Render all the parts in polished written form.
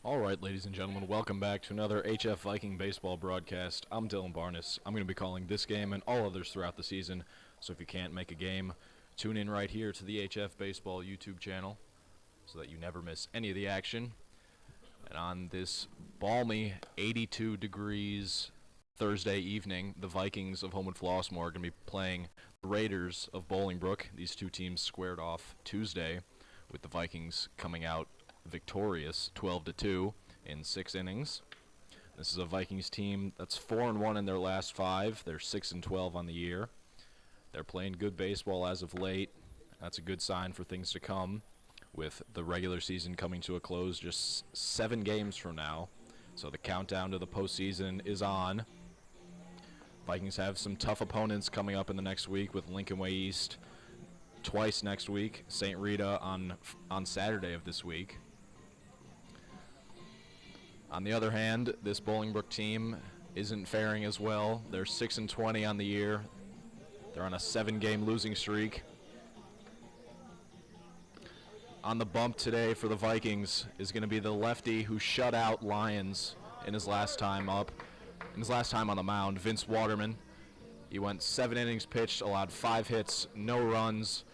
All right, ladies and gentlemen, welcome back to another HF Viking baseball broadcast. I'm Dylan Barnes. I'm going to be calling this game and all others throughout the season, so if you can't make a game, tune in right here to the HF Baseball YouTube channel so that you never miss any of the action. And on this balmy 82 degrees Thursday evening, the Vikings of Homewood-Flossmoor are going to be playing the Raiders of Bolingbrook. These two teams squared off Tuesday, with the Vikings coming out victorious 12-2 in 6 innings. This is a Vikings team that's 4-1 in their last 5. They're 6-12 on the year. They're playing good baseball as of late. That's a good sign for things to come, with the regular season coming to a close just 7 games from now. So the countdown to the postseason is on. Vikings have some tough opponents coming up in the next week, with Lincoln Way East twice next week, St. Rita on Saturday of this week. On the other hand, this Bolingbrook team isn't faring as well. They're 6-20 on the year. They're on a 7-game losing streak. On the bump today for the Vikings is going to be the lefty who shut out Lions in his last time up, in his last time on the mound, Vince Waterman. He went 7 innings pitched, allowed 5 hits, no runs,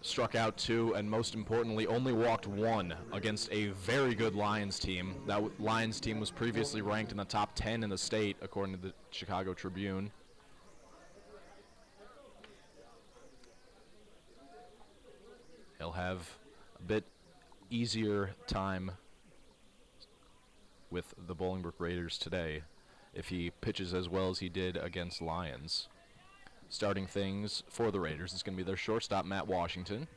struck out 2, and most importantly, only walked 1 against a very good Lions team. That Lions team was previously ranked in the top 10 in the state, according to the Chicago Tribune. He'll have a bit easier time with the Bolingbrook Raiders today if he pitches as well as he did against Lions. Starting things for the Raiders is going to be their shortstop, Matt Washington.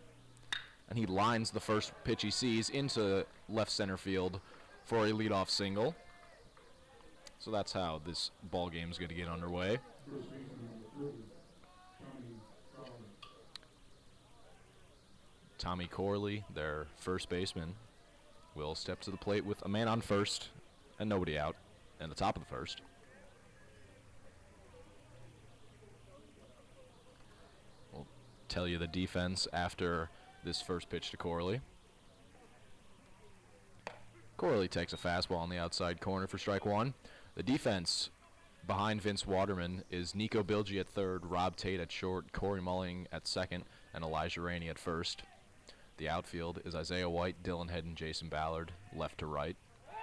And he lines the first pitch he sees into left center field for a leadoff single. So that's how this ball game is going to get underway. Tommy Corley, their first baseman, will step to the plate with a man on first and nobody out in the top of the first. Tell you the defense after this first pitch to Corley. Corley takes a fastball on the outside corner for strike 1. The defense behind Vince Waterman is Nico Bilgi at third, Rob Tate at short, Corey Mulling at second, and Elijah Rainey at first. The outfield is Isaiah White, Dylan Head, and Jason Ballard, left to right.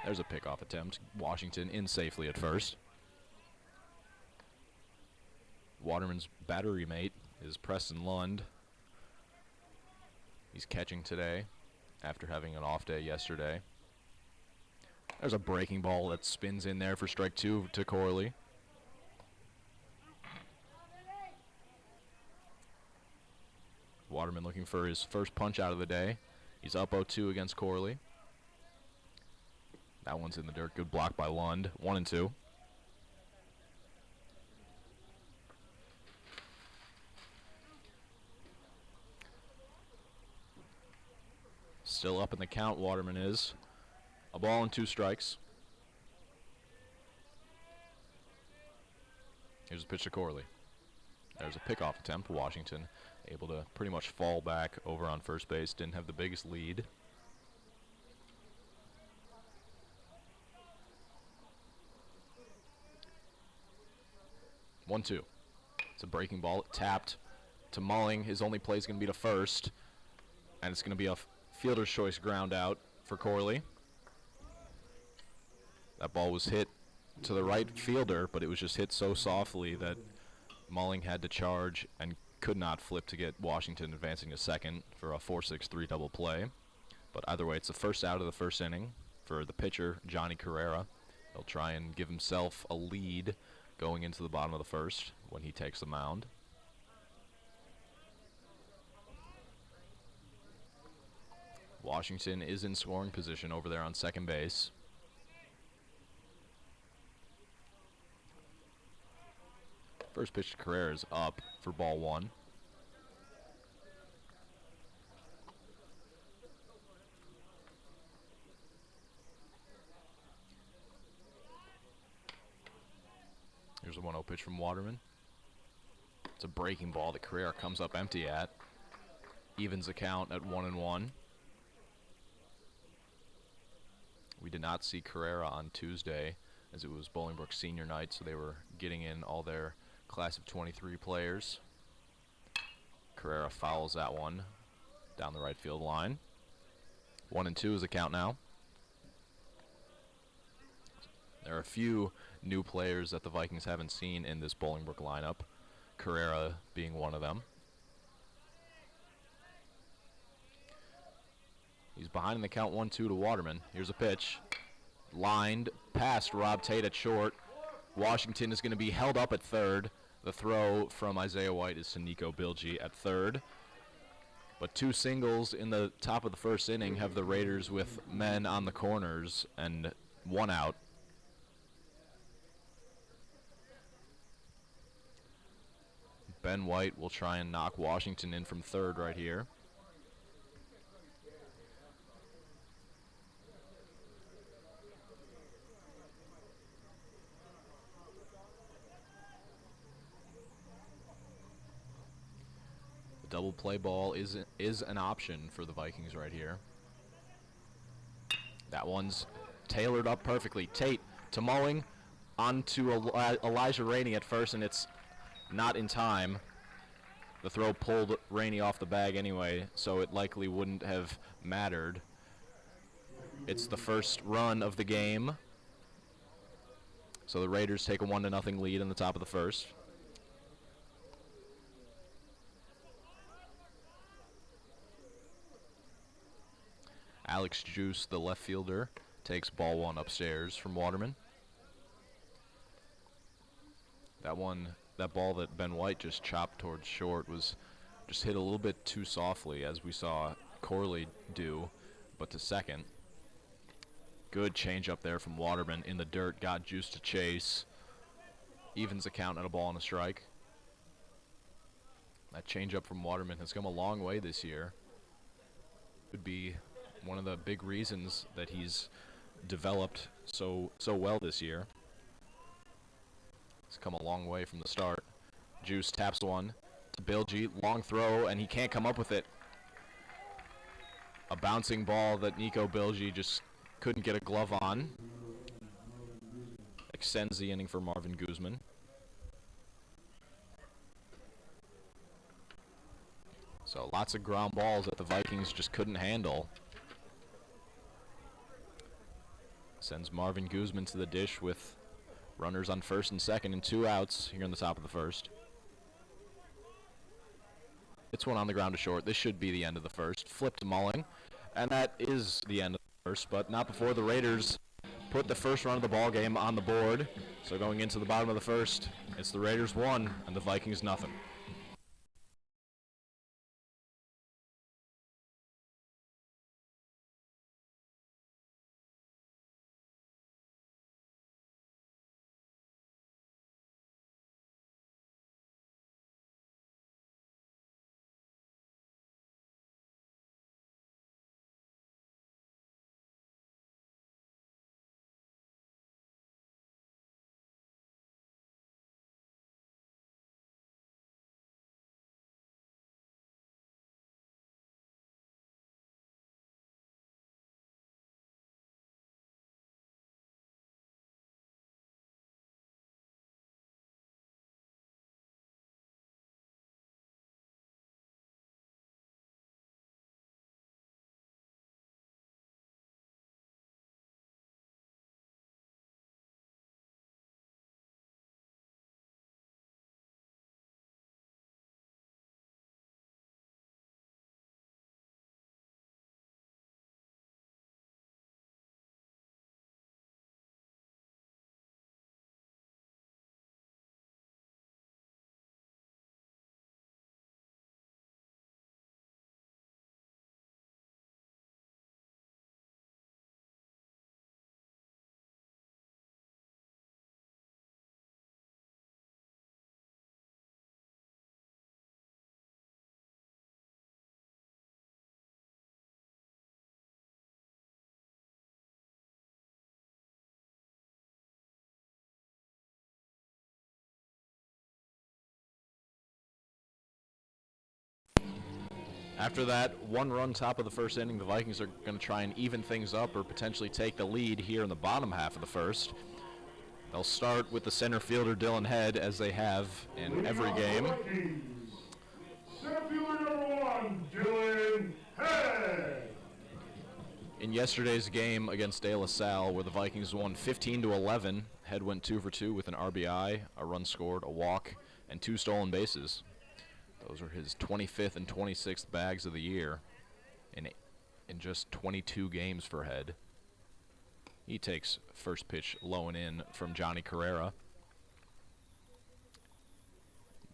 There's a pickoff attempt. Washington in safely at first. Waterman's battery mate is Preston Lund. He's catching today after having an off day yesterday. There's a breaking ball that spins in there for strike 2 to Corley. Waterman looking for his first punch out of the day. He's up 0-2 against Corley. That one's in the dirt. Good block by Lund. 1-2. Still up in the count, Waterman is. A ball and 2 strikes. Here's a pitch to Corley. There's a pickoff attempt. Washington able to pretty much fall back over on first base. Didn't have the biggest lead. One, 2. It's a breaking ball. Tapped to Mulling. His only play is going to be to first. And it's going to be a fielder's choice ground out for Corley. That ball was hit to the right fielder, but it was just hit so softly that Mulling had to charge and could not flip to get Washington advancing to second for a 4-6-3 double play. But either way, it's the first out of the first inning for the pitcher, Johnny Carrera. He'll try and give himself a lead going into the bottom of the first when he takes the mound. Washington is in scoring position over there on second base. First pitch to Carrera is up for ball 1. Here's a 1-0 pitch from Waterman. It's a breaking ball that Carrera comes up empty at. Evens the count at 1-1. We did not see Carrera on Tuesday, as it was Bolingbrook senior night, so they were getting in all their class of 23 players. Carrera fouls that one down the right field line. 1-2 is the count now. There are a few new players that the Vikings haven't seen in this Bolingbrook lineup, Carrera being one of them. He's behind in the count 1-2 to Waterman. Here's a pitch. Lined past Rob Tate at short. Washington is going to be held up at third. The throw from Isaiah White is to Nico Bilgi at third. But two singles in the top of the first inning have the Raiders with men on the corners and one out. Ben White will try and knock Washington in from third right here. Double play ball is an option for the Vikings right here. That one's tailored up perfectly. Tate to Mulling, onto Elijah Rainey at first, and it's not in time. The throw pulled Rainey off the bag anyway, so it likely wouldn't have mattered. It's the first run of the game, so the Raiders take a 1-0 lead in the top of the first. Alex Juice, the left fielder, takes ball one upstairs from Waterman. That ball that Ben White just chopped towards short was just hit a little bit too softly, as we saw Corley do, but to second. Good change up there from Waterman in the dirt, got Juice to chase. Evens the count at a ball and a strike. That change up from Waterman has come a long way this year. Could be one of the big reasons that he's developed so well this year. He's come a long way from the start. Juice taps one to Bilgi, long throw, and he can't come up with it. A bouncing ball that Nico Bilgi just couldn't get a glove on. Extends the inning for Marvin Guzman. So lots of ground balls that the Vikings just couldn't handle. Sends Marvin Guzman to the dish with runners on first and second and two outs here in the top of the first. It's one on the ground to short. This should be the end of the first. Flip to Mulling, and that is the end of the first, but not before the Raiders put the first run of the ball game on the board. So going into the bottom of the first, it's the Raiders 1 and the Vikings nothing. After that one-run top of the first inning, the Vikings are going to try and even things up or potentially take the lead here in the bottom half of the first. They'll start with the center fielder, Dylan Head, as they have in every game. Center fielder number 1, Dylan Head. In yesterday's game against De La Salle, where the Vikings won 15-11, Head went 2 for 2 with an RBI, a run scored, a walk, and 2 stolen bases. Those are his 25th and 26th bags of the year in just 22 games for Head. He takes first pitch low and in from Johnny Carrera.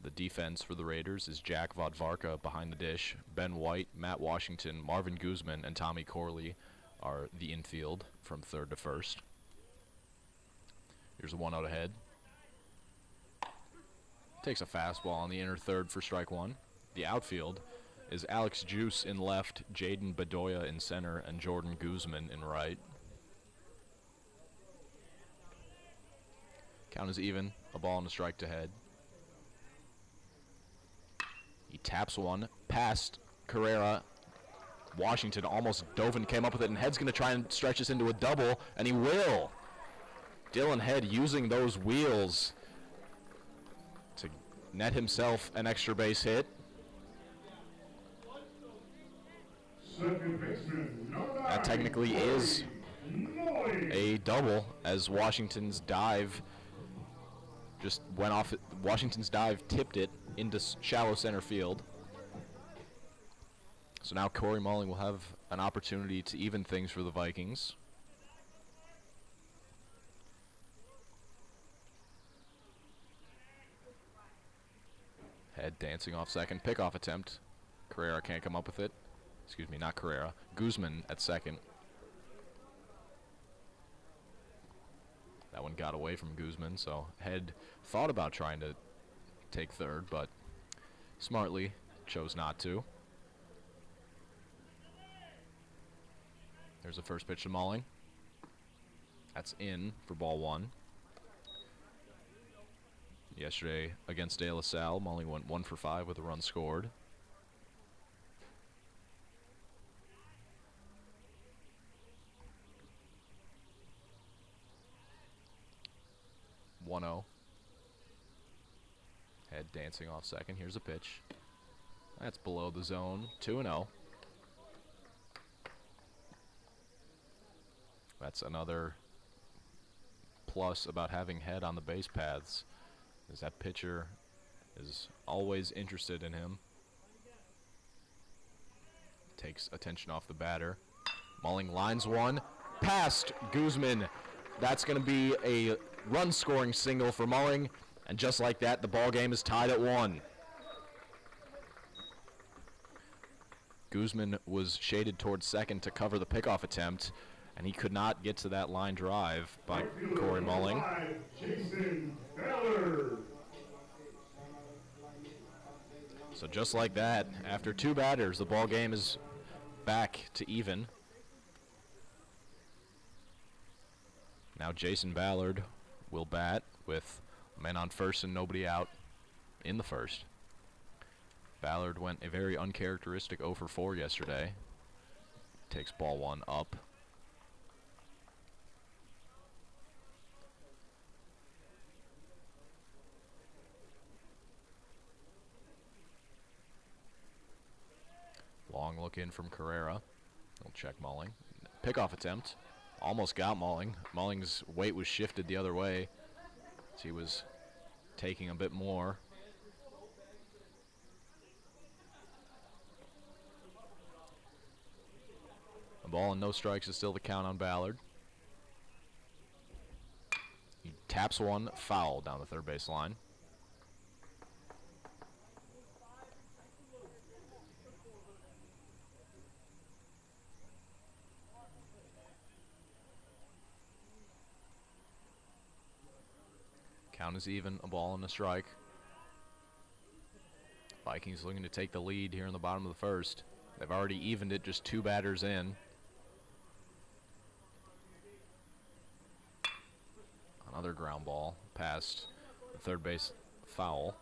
The defense for the Raiders is Jack Vodvarka behind the dish. Ben White, Matt Washington, Marvin Guzman, and Tommy Corley are the infield from third to first. Here's a 1-0 ahead. Takes a fastball on the inner third for strike 1. The outfield is Alex Juice in left, Jaden Bedoya in center, and Jordan Guzman in right. Count is even, a ball and a strike to Head. He taps one past Carrera. Washington almost dove and came up with it, and Head's going to try and stretch this into a double, and he will. Dylan Head using those wheels to net himself an extra base hit. That technically is a double, as Washington's dive just went off. Washington's dive tipped it into shallow center field. So now Corey Mulling will have an opportunity to even things for the Vikings. Head dancing off second. Pickoff attempt. Carrera can't come up with it. Excuse me, not Carrera. Guzman at second. That one got away from Guzman, so Head thought about trying to take third, but smartly chose not to. There's the first pitch to Mulling. That's in for ball 1. Yesterday against De La Salle, Mulling went 1 for 5 with a run scored. Head dancing off second. Here's a pitch. That's below the zone. 2-0. That's another plus about having Head on the base paths, is that pitcher is always interested in him. Takes attention off the batter. Mulling lines one. Past Guzman. That's going to be a run-scoring single for Mulling. And just like that, the ball game is tied at 1. Guzman was shaded towards second to cover the pickoff attempt, and he could not get to that line drive by Corey Mulling. So just like that, after 2 batters, the ball game is back to even. Now Jason Ballard will bat with men on first and nobody out in the first. Ballard went a very uncharacteristic 0 for 4 yesterday. Takes ball 1 up. Long look in from Carrera. He'll check Mulling. Pickoff attempt. Almost got Mulling. Mulling's weight was shifted the other way, as he was taking a bit more. A ball and no strikes is still the count on Ballard. He taps one foul down the third base line. Count is even, a ball and a strike. Vikings looking to take the lead here in the bottom of the first. They've already evened it just 2 batters in. Another ground ball past the third base foul.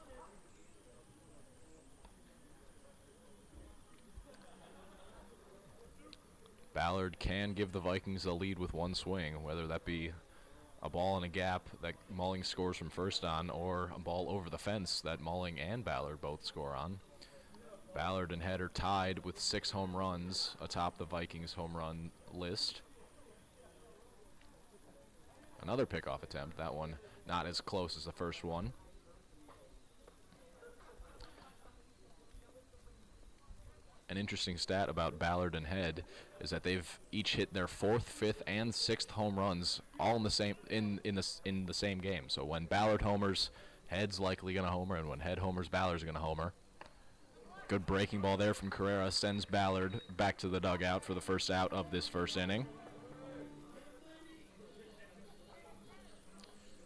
Ballard can give the Vikings a lead with one swing, whether that be a ball in a gap that Mulling scores from first on, or a ball over the fence that Mulling and Ballard both score on. Ballard and Head are tied with 6 home runs atop the Vikings home run list. Another pickoff attempt, that one not as close as the first one. An interesting stat about Ballard and Head is that they've each hit their 4th, 5th, and 6th home runs all in the same game. So when Ballard homers, Head's likely going to homer, and when Head homers, Ballard's going to homer. Good breaking ball there from Carrera sends Ballard back to the dugout for the first out of this first inning.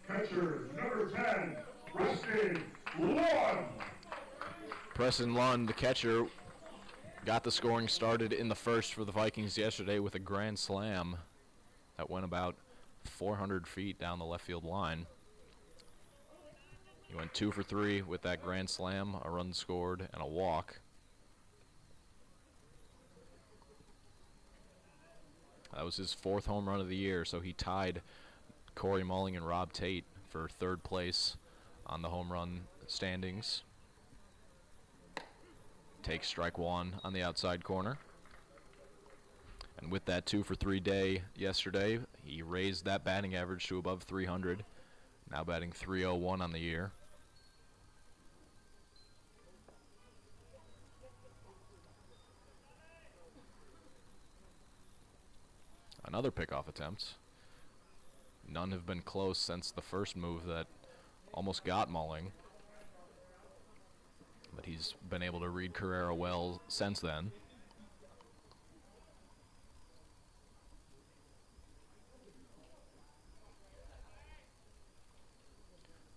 Catcher number 10, Preston Lund. Preston Lund, the catcher, got the scoring started in the first for the Vikings yesterday with a grand slam that went about 400 feet down the left field line. He went 2 for 3 with that grand slam, a run scored, and a walk. That was his 4th home run of the year, so he tied Corey Mulling and Rob Tate for 3rd place on the home run standings. Takes strike 1 on the outside corner. And with that 2 for 3 day yesterday, he raised that batting average to above 300. Now batting .301 on the year. Another pickoff attempt. None have been close since the first move that almost got Mulling. But he's been able to read Carrera well since then.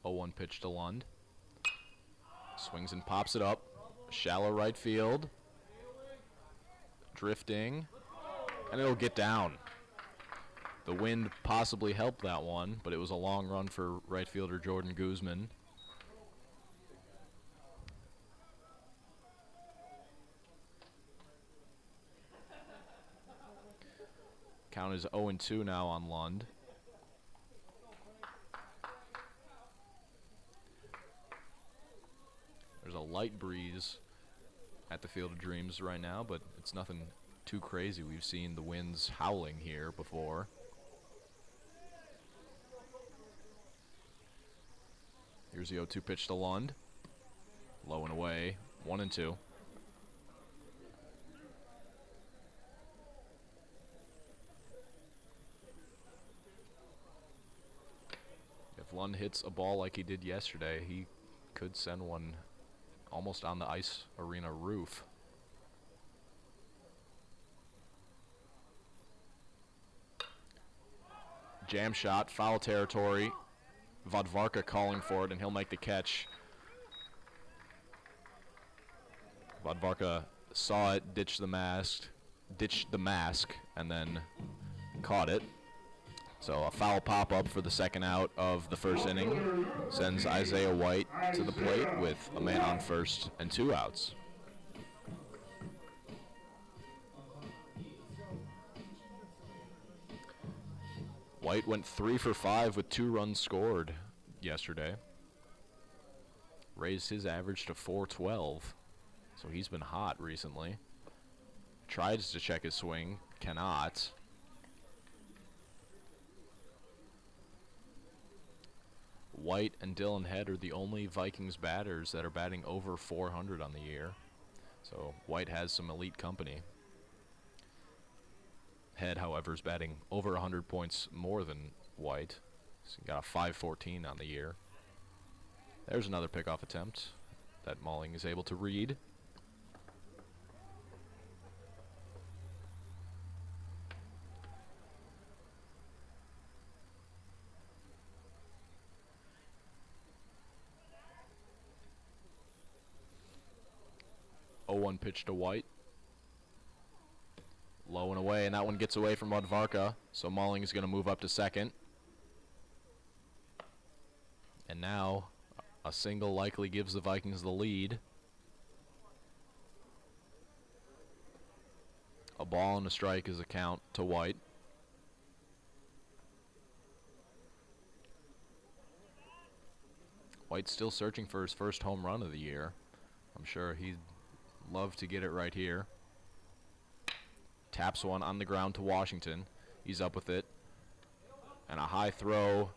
Oh, 1 pitch to Lund. Swings and pops it up. Shallow right field. Drifting. And it'll get down. The wind possibly helped that one, but it was a long run for right fielder Jordan Guzman. Count is 0-2 now on Lund. There's a light breeze at the Field of Dreams right now, but it's nothing too crazy. We've seen the winds howling here before. Here's the 0-2 pitch to Lund. Low and away, 1-2. If Lund hits a ball like he did yesterday, he could send one almost on the ice arena roof. Jam shot, foul territory. Vodvarka calling for it, and he'll make the catch. Vodvarka saw it, ditched the mask, and then caught it. So a foul pop-up for the second out of the first inning sends Isaiah White to the plate with a man on first and 2 outs. White went 3 for 5 with 2 runs scored yesterday. Raised his average to .412, so he's been hot recently. Tries to check his swing, cannot. White and Dylan Head are the only Vikings batters that are batting over .400 on the year. So White has some elite company. Head, however, is batting over 100 points more than White. So he got a .514 on the year. There's another pickoff attempt that Mulling is able to read. Oh, 1 pitch to White. Low and away, and that one gets away from Vodvarka, so Mulling is going to move up to second. And now a single likely gives the Vikings the lead. A ball and a strike is a count to White. White's still searching for his first home run of the year. I'm sure he'd love to get it right here. Taps one on the ground to Washington. He's up with it. And a high throw,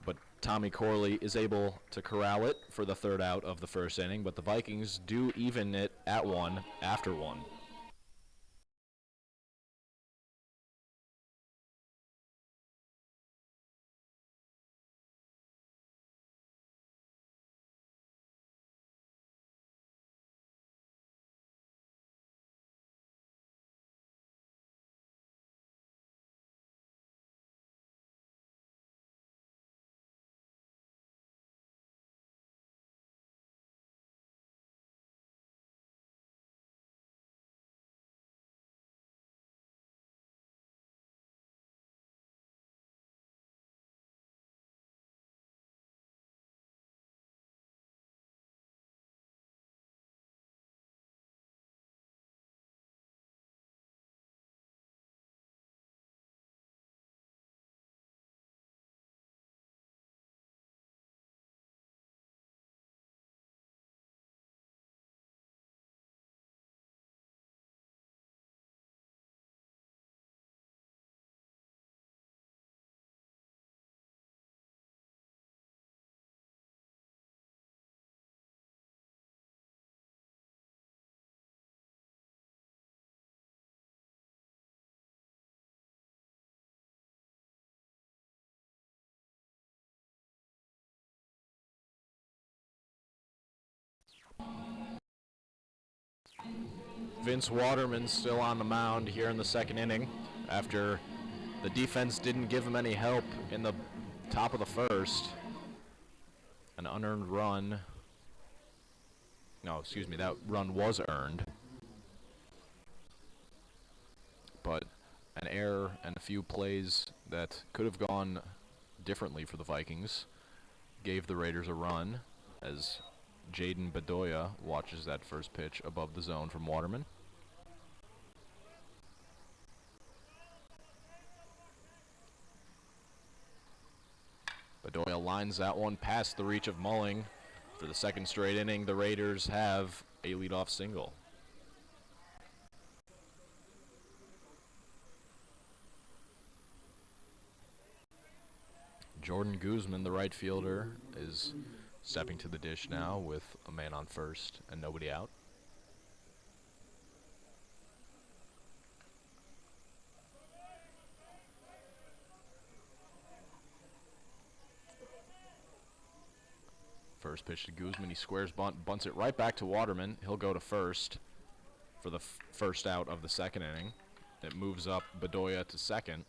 but Tommy Corley is able to corral it for the third out of the first inning, but the Vikings do even it at one after one. Vince Waterman still on the mound here in the second inning after the defense didn't give him any help in the top of the first. An unearned run. No, excuse me, that run was earned. But an error and a few plays that could have gone differently for the Vikings gave the Raiders a run as Jaden Bedoya watches that first pitch above the zone from Waterman. Bedoya lines that one past the reach of Mulling. For the second straight inning, the Raiders have a leadoff single. Jordan Guzman, the right fielder, is stepping to the dish now with a man on first and nobody out. First pitch to Guzman, he squares bunt, bunts it right back to Waterman. He'll go to first for the first out of the second inning. It moves up Bedoya to second.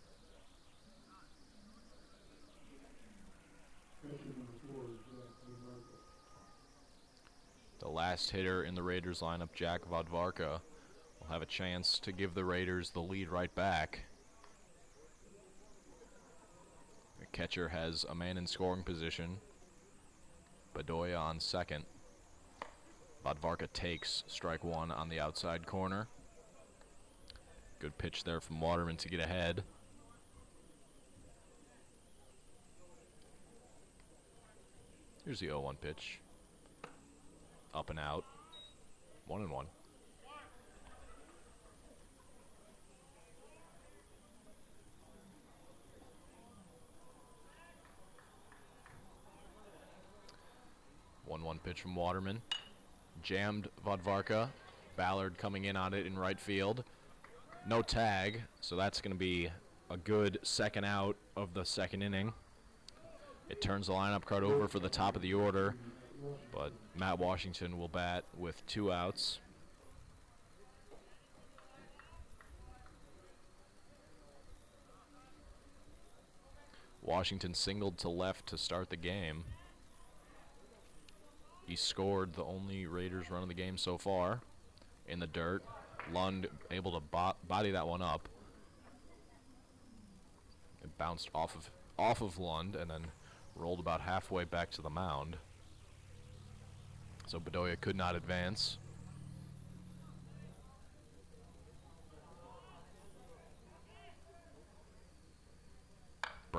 The last hitter in the Raiders lineup, Jack Vodvarka, will have a chance to give the Raiders the lead right back. The catcher has a man in scoring position. Bedoya on second. Vodvarka takes strike one on the outside corner. Good pitch there from Waterman to get ahead. Here's the 0-1 pitch. Up and out. 1-1. One pitch from Waterman. Jammed Vodvarka. Ballard coming in on it in right field. No tag, so that's going to be a good second out of the second inning. It turns the lineup card over for the top of the order, but Matt Washington will bat with 2 outs. Washington singled to left to start the game. He scored the only Raiders run of the game so far in the dirt. Lund able to body that one up. It bounced off of Lund and then rolled about halfway back to the mound. So Bedoya could not advance.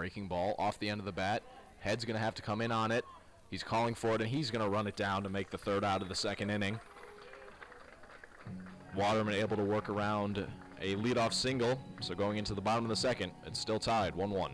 Breaking ball off the end of the bat. Head's going to have to come in on it. He's calling for it, and he's going to run it down to make the third out of the second inning. Waterman able to work around a leadoff single, so going into the bottom of the second, it's still tied 1-1.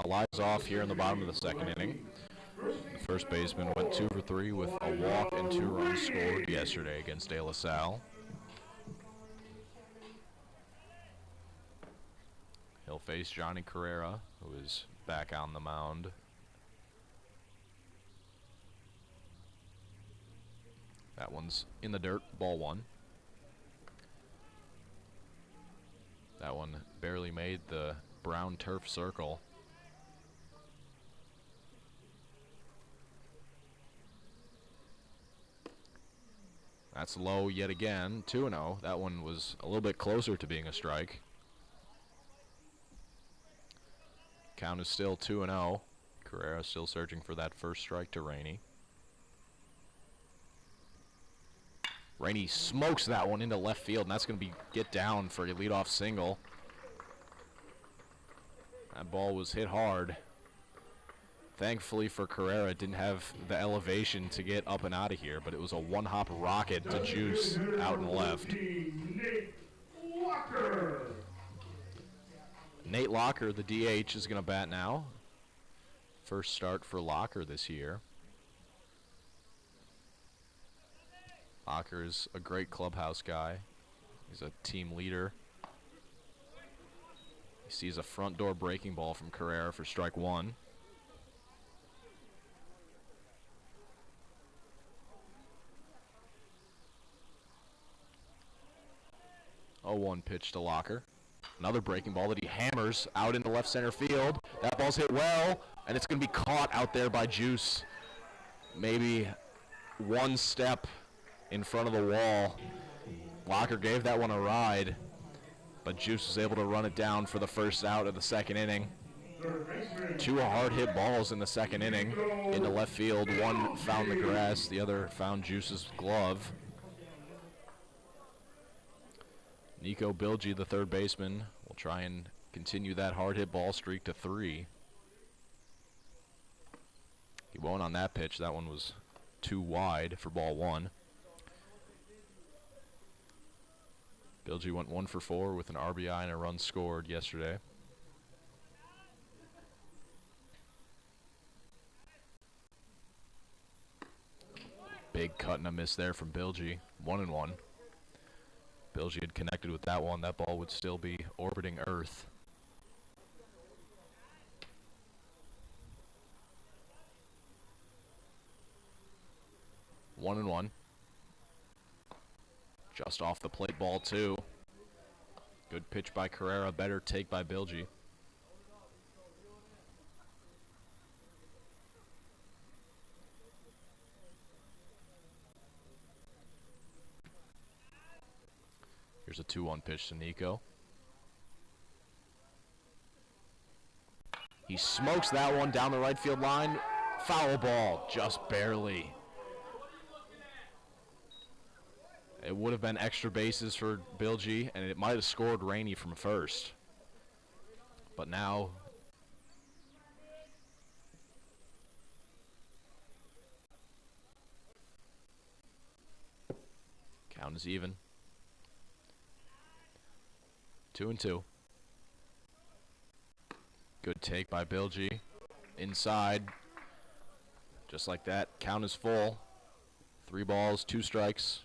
Elias off here in the bottom of the second inning. The first baseman went 2 for 3 with a walk and 2 runs scored yesterday against De La Salle. He'll face Johnny Carrera, who is back on the mound. That one's in the dirt, ball 1. That one barely made the brown turf circle. That's low yet again, 2-0. That one was a little bit closer to being a strike. Count is still 2-0. Carrera still searching for that first strike to Rainey. Rainey smokes that one into left field, and that's going to be get down for a leadoff single. That ball was hit hard. Thankfully for Carrera, it didn't have the elevation to get up and out of here, but it was a one-hop rocket to Juice out and left. Nate Locker, the DH, is going to bat now. First start for Locker this year. Locker is a great clubhouse guy. He's a team leader. He sees a front door breaking ball from Carrera for strike 1. Oh, 1 pitch to Locker. Another breaking ball that he hammers out into left center field. That ball's hit well, and it's going to be caught out there by Juice. Maybe one step in front of the wall. Locker gave that one a ride, but Juice was able to run it down for the first out of the second inning. 2 hard-hit balls in the second inning into left field. One found the grass, the other found Juice's glove. Nico Bilgi, the third baseman, will try and continue that hard-hit ball streak to 3. He won't on that pitch. That one was too wide for ball 1. Bilgi went 1 for 4 with an RBI and a run scored yesterday. Big cut and a miss there from Bilgi. 1-1. Bilgi had connected with that one. That ball would still be orbiting Earth. One and one. Just off the plate, ball 2. Good pitch by Carrera. Better take by Bilgi. Here's a 2-1 pitch to Nico. He smokes that one down the right field line. Foul ball, just barely. It would have been extra bases for Bilgi, and it might have scored Rainey from first. But now, count is even. 2-2. Good take by Bilgi. Inside. Just like that. Count is full. 3 balls, 2 strikes.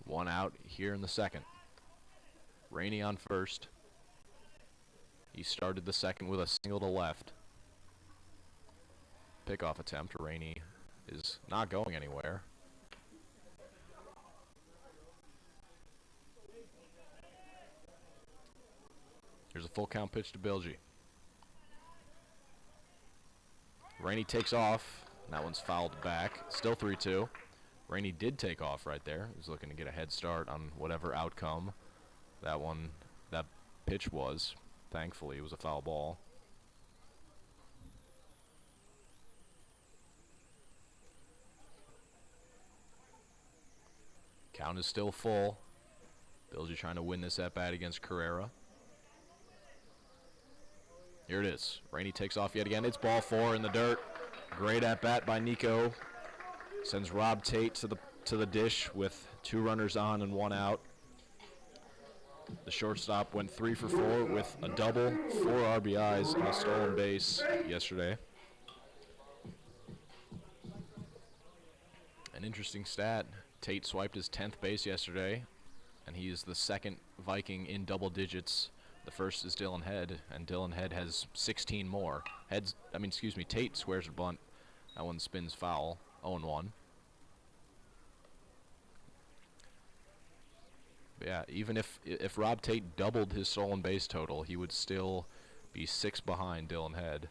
1 out here in the second. Rainey on first. He started the second with a single to left. Pickoff attempt. Rainey is not going anywhere. Here's a full count pitch to Bilgi. Rainey takes off. That one's fouled back. Still 3-2. Rainey did take off right there. He's looking to get a head start on whatever outcome that pitch was. Thankfully, it was a foul ball. Count is still full. Bilgi trying to win this at-bat against Carrera. Here it is. Rainey takes off yet again. It's ball 4 in the dirt. Great at-bat by Nico. Sends Rob Tate to the dish with 2 runners on and 1 out. The shortstop went 3 for 4 with a double, 4 RBIs, and a stolen base yesterday. An interesting stat. Tate swiped his 10th base yesterday, and he is the second Viking in double digits. The first is Dylan Head, and Dylan Head has 16 more. Tate squares a bunt. That one spins foul, 0-1. But yeah, even if Rob Tate doubled his stolen base total, he would still be 6 behind Dylan Head.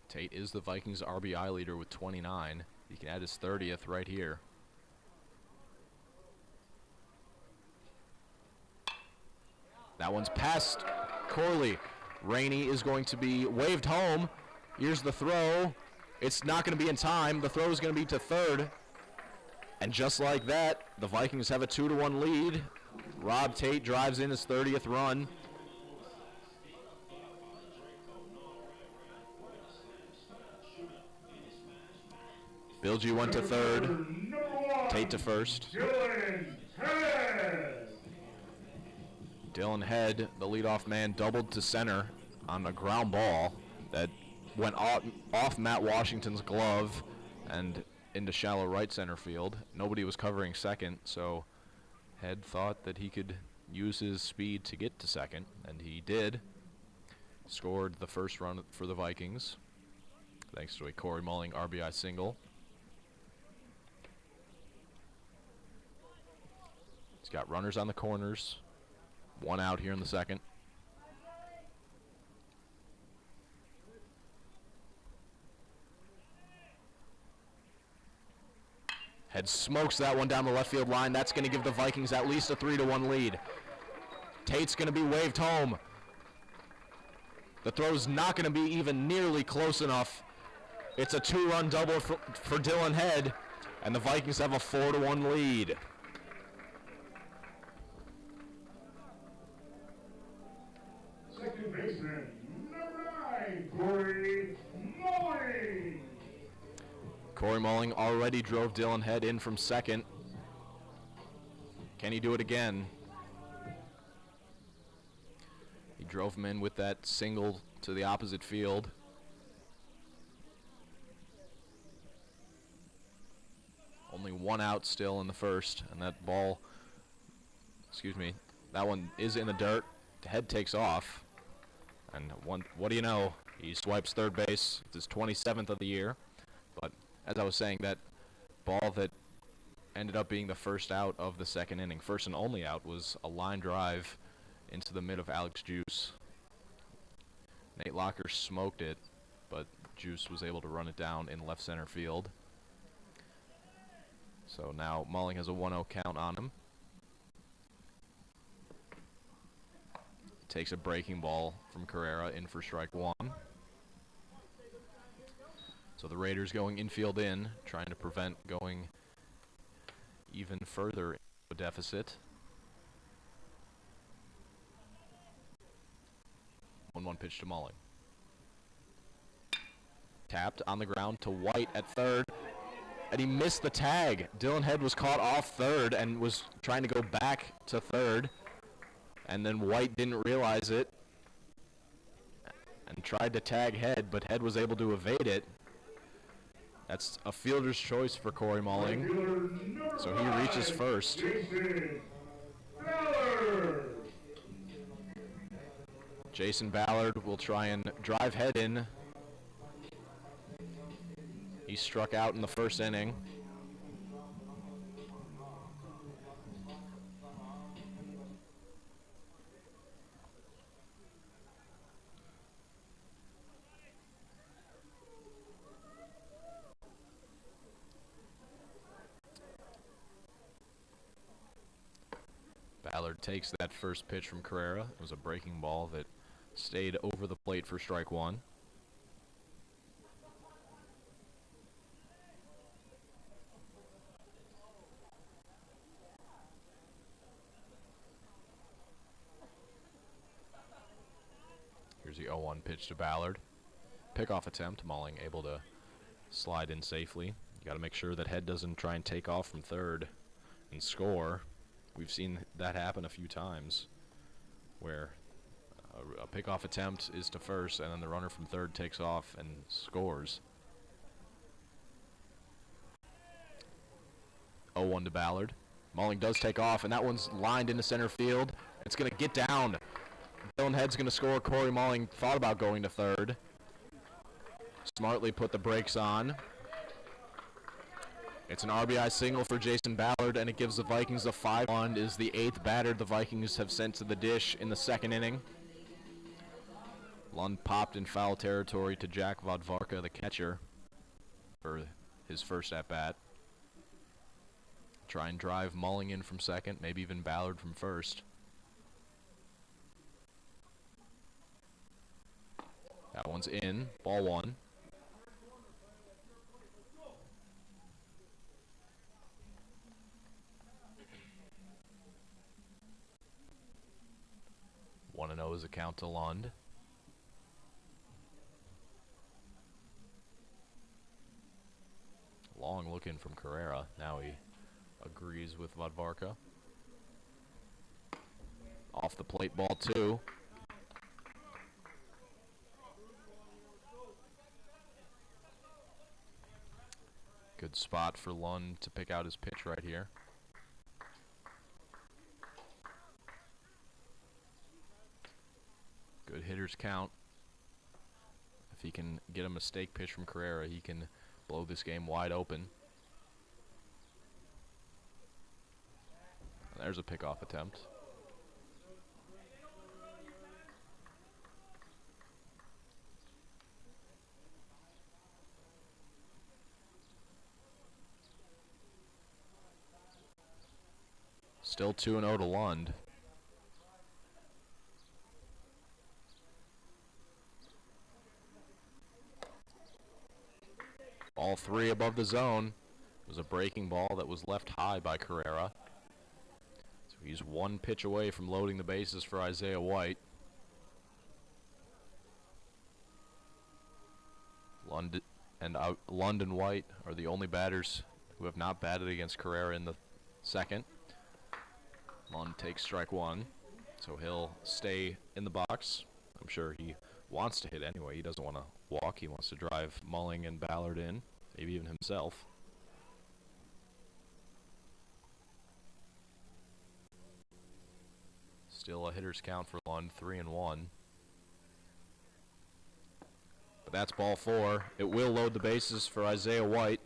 Tate is the Vikings' RBI leader with 29. He can add his 30th right here. That one's past Corley. Rainey is going to be waved home. Here's the throw. It's not going to be in time. The throw is going to be to third. And just like that, the Vikings have a 2-1 lead. Rob Tate drives in his 30th run. Bilgi went to third. Tate to first. Dylan Head, the leadoff man, doubled to center on a ground ball that went off Matt Washington's glove and into shallow right center field. Nobody was covering second, so Head thought that he could use his speed to get to second, and he did. Scored the first run for the Vikings, thanks to a Corey Mulling RBI single. He's got runners on the corners. 1 out here in the second. Head smokes that one down the left field line. That's going to give the Vikings at least a 3-1 lead. Tate's going to be waved home. The throw's not going to be even nearly close enough. It's a 2-run double for Dylan Head, and the Vikings have a 4-1 lead. Second baseman, number 9, Corey Mulling. Corey Mulling already drove Dylan Head in from second. Can he do it again? He drove him in with that single to the opposite field. Only 1 out still in the first, and that ball, that one is in the dirt. Head takes off, and what do you know? He swipes third base. It's his 27th of the year. But as I was saying, that ball that ended up being the first out of the second inning, first and only out, was a line drive into the mid of Alex Juice. Nate Locker smoked it, but Juice was able to run it down in left center field. So now Mulling has a 1-0 count on him. Takes a breaking ball from Carrera in for strike one. So the Raiders going infield in, trying to prevent going even further into a deficit. 1-1 pitch to Mulling. Tapped on the ground to White at third, and he missed the tag. Dylan Head was caught off third and was trying to go back to third, and then White didn't realize it and tried to tag Head, but Head was able to evade it. That's a fielder's choice for Corey Mulling, so he reaches first. Jason Ballard will try and drive Head in. He struck out in the first inning. Ballard takes that first pitch from Carrera. It was a breaking ball that stayed over the plate for strike one. Here's the 0-1 pitch to Ballard. Pickoff attempt. Mulling able to slide in safely. You got to make sure that Head doesn't try and take off from third and score. We've seen that happen a few times where a pickoff attempt is to first and then the runner from third takes off and scores. 0-1 to Ballard. Mulling does take off, and that one's lined into center field. It's going to get down. Dylan Head's going to score. Corey Mulling thought about going to third. Smartly put the brakes on. It's an RBI single for Jason Ballard, and it gives the Vikings a 5-1. Is the 8th batter the Vikings have sent to the dish in the second inning. Lund popped in foul territory to Jack Vodvarka, the catcher, for his first at-bat. Try and drive Mulling in from second, maybe even Ballard from first. That one's in. Ball one. One and 0 is a count to Lund. Long look in from Carrera. Now he agrees with Vodvarka. Off the plate, ball two. Good spot for Lund to pick out his pitch right here. Good hitter's count. If he can get a mistake pitch from Carrera, he can blow this game wide open. There's a pickoff attempt. Still 2-0 to Lund. Ball three above the zone. It was a breaking ball that was left high by Carrera. So he's one pitch away from loading the bases for Isaiah White. Lund and White are the only batters who have not batted against Carrera in the second. Lund takes strike one, so he'll stay in the box. I'm sure he wants to hit anyway. He doesn't want to walk. He wants to drive Mulling and Ballard in, maybe even himself. Still a hitter's count for Lund, 3-1. But that's ball four. It will load the bases for Isaiah White.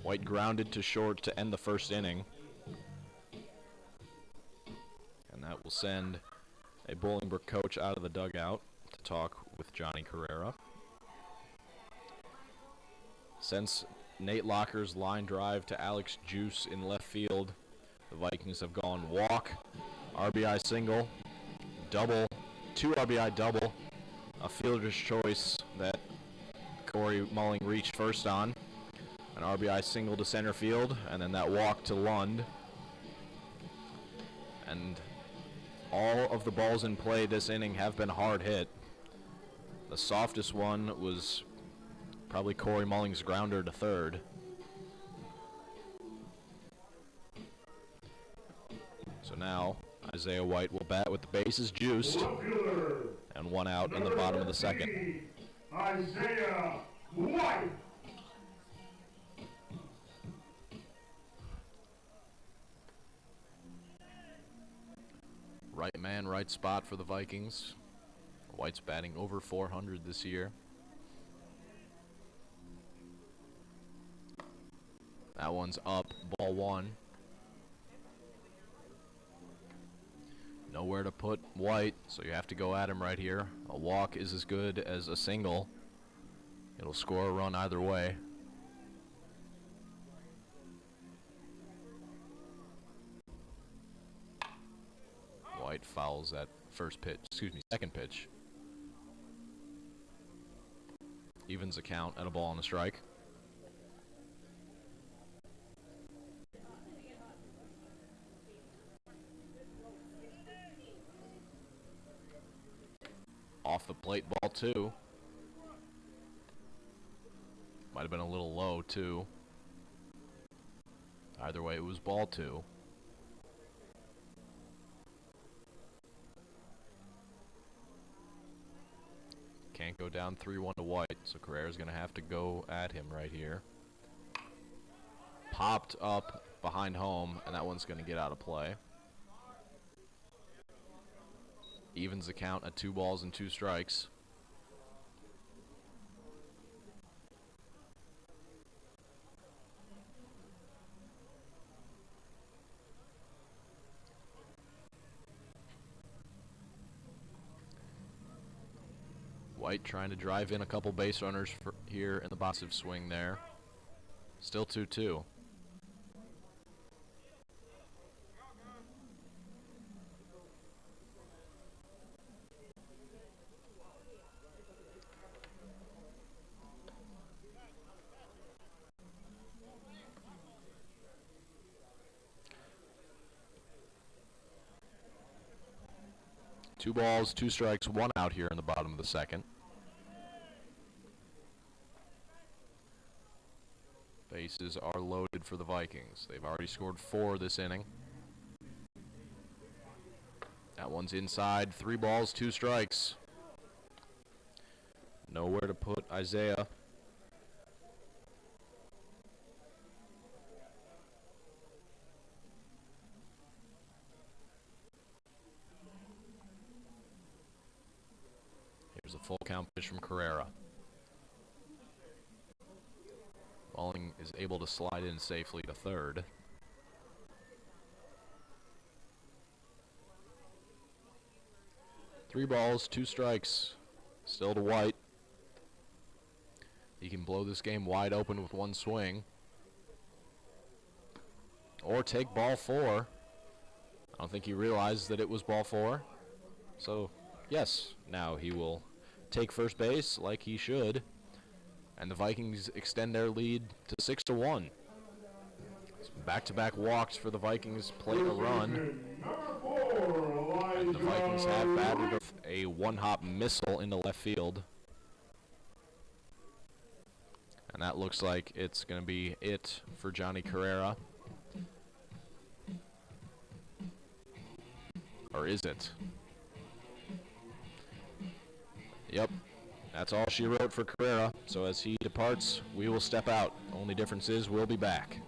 White grounded to short to end the first inning. And that will send a Bolingbrook coach out of the dugout to talk with Johnny Carrera. Since Nate Locker's line drive to Alex Juice in left field, the Vikings have gone walk, RBI single, double, 2 RBI double, a fielder's choice that Corey Mulling reached first on, an RBI single to center field, and then that walk to Lund. And all of the balls in play this inning have been hard hit. The softest one was probably Corey Mulling's grounder to third. So now Isaiah White will bat with the bases juiced and 1 out in the bottom of the second. Isaiah White. Right man, right spot for the Vikings. White's batting over 400 this year. That one's up, ball 1. Nowhere to put White, so you have to go at him right here. A walk is as good as a single. It'll score a run either way. White fouls that second pitch. Evens the count at a ball and a strike. Off the plate, ball 2. Might have been a little low, too. Either way, it was ball 2. Can't go down 3-1 to White, so Carrera's going to have to go at him right here. Popped up behind home, and that one's going to get out of play. Evens the count at 2 balls and 2 strikes. White trying to drive in a couple base runners for here in the positive swing there. Still 2-2. Two balls, 2 strikes, 1 out here in the bottom of the second. Bases are loaded for the Vikings. They've already scored 4 this inning. That one's inside. 3 balls, 2 strikes. Nowhere to put Isaiah. Here's a full count pitch from Carrera. Mulling is able to slide in safely to third. Three balls, 2 strikes. Still to White. He can blow this game wide open with 1 swing. Or take ball 4. I don't think he realized that it was ball 4. So, yes, now he will take first base like he should. And the Vikings extend their lead to 6-1. Back-to-back walks for the Vikings play a run. And the Vikings have batted a 1-hop missile into left field. And that looks like it's going to be it for Johnny Carrera. Or is it? Yep. That's all she wrote for Carrera. So as he departs, we will step out. Only difference is we'll be back.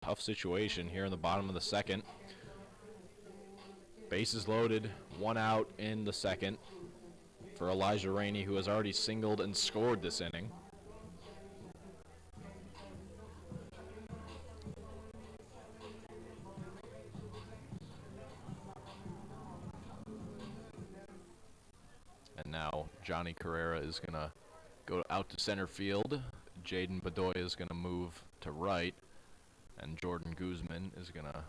tough situation here in the bottom of the second. Bases loaded, 1 out in the second for Elijah Rainey, who has already singled and scored this inning. And now Johnny Carrera is going to go out to center field. Jaden Bedoya is going to move to right. And Jordan Guzman is going to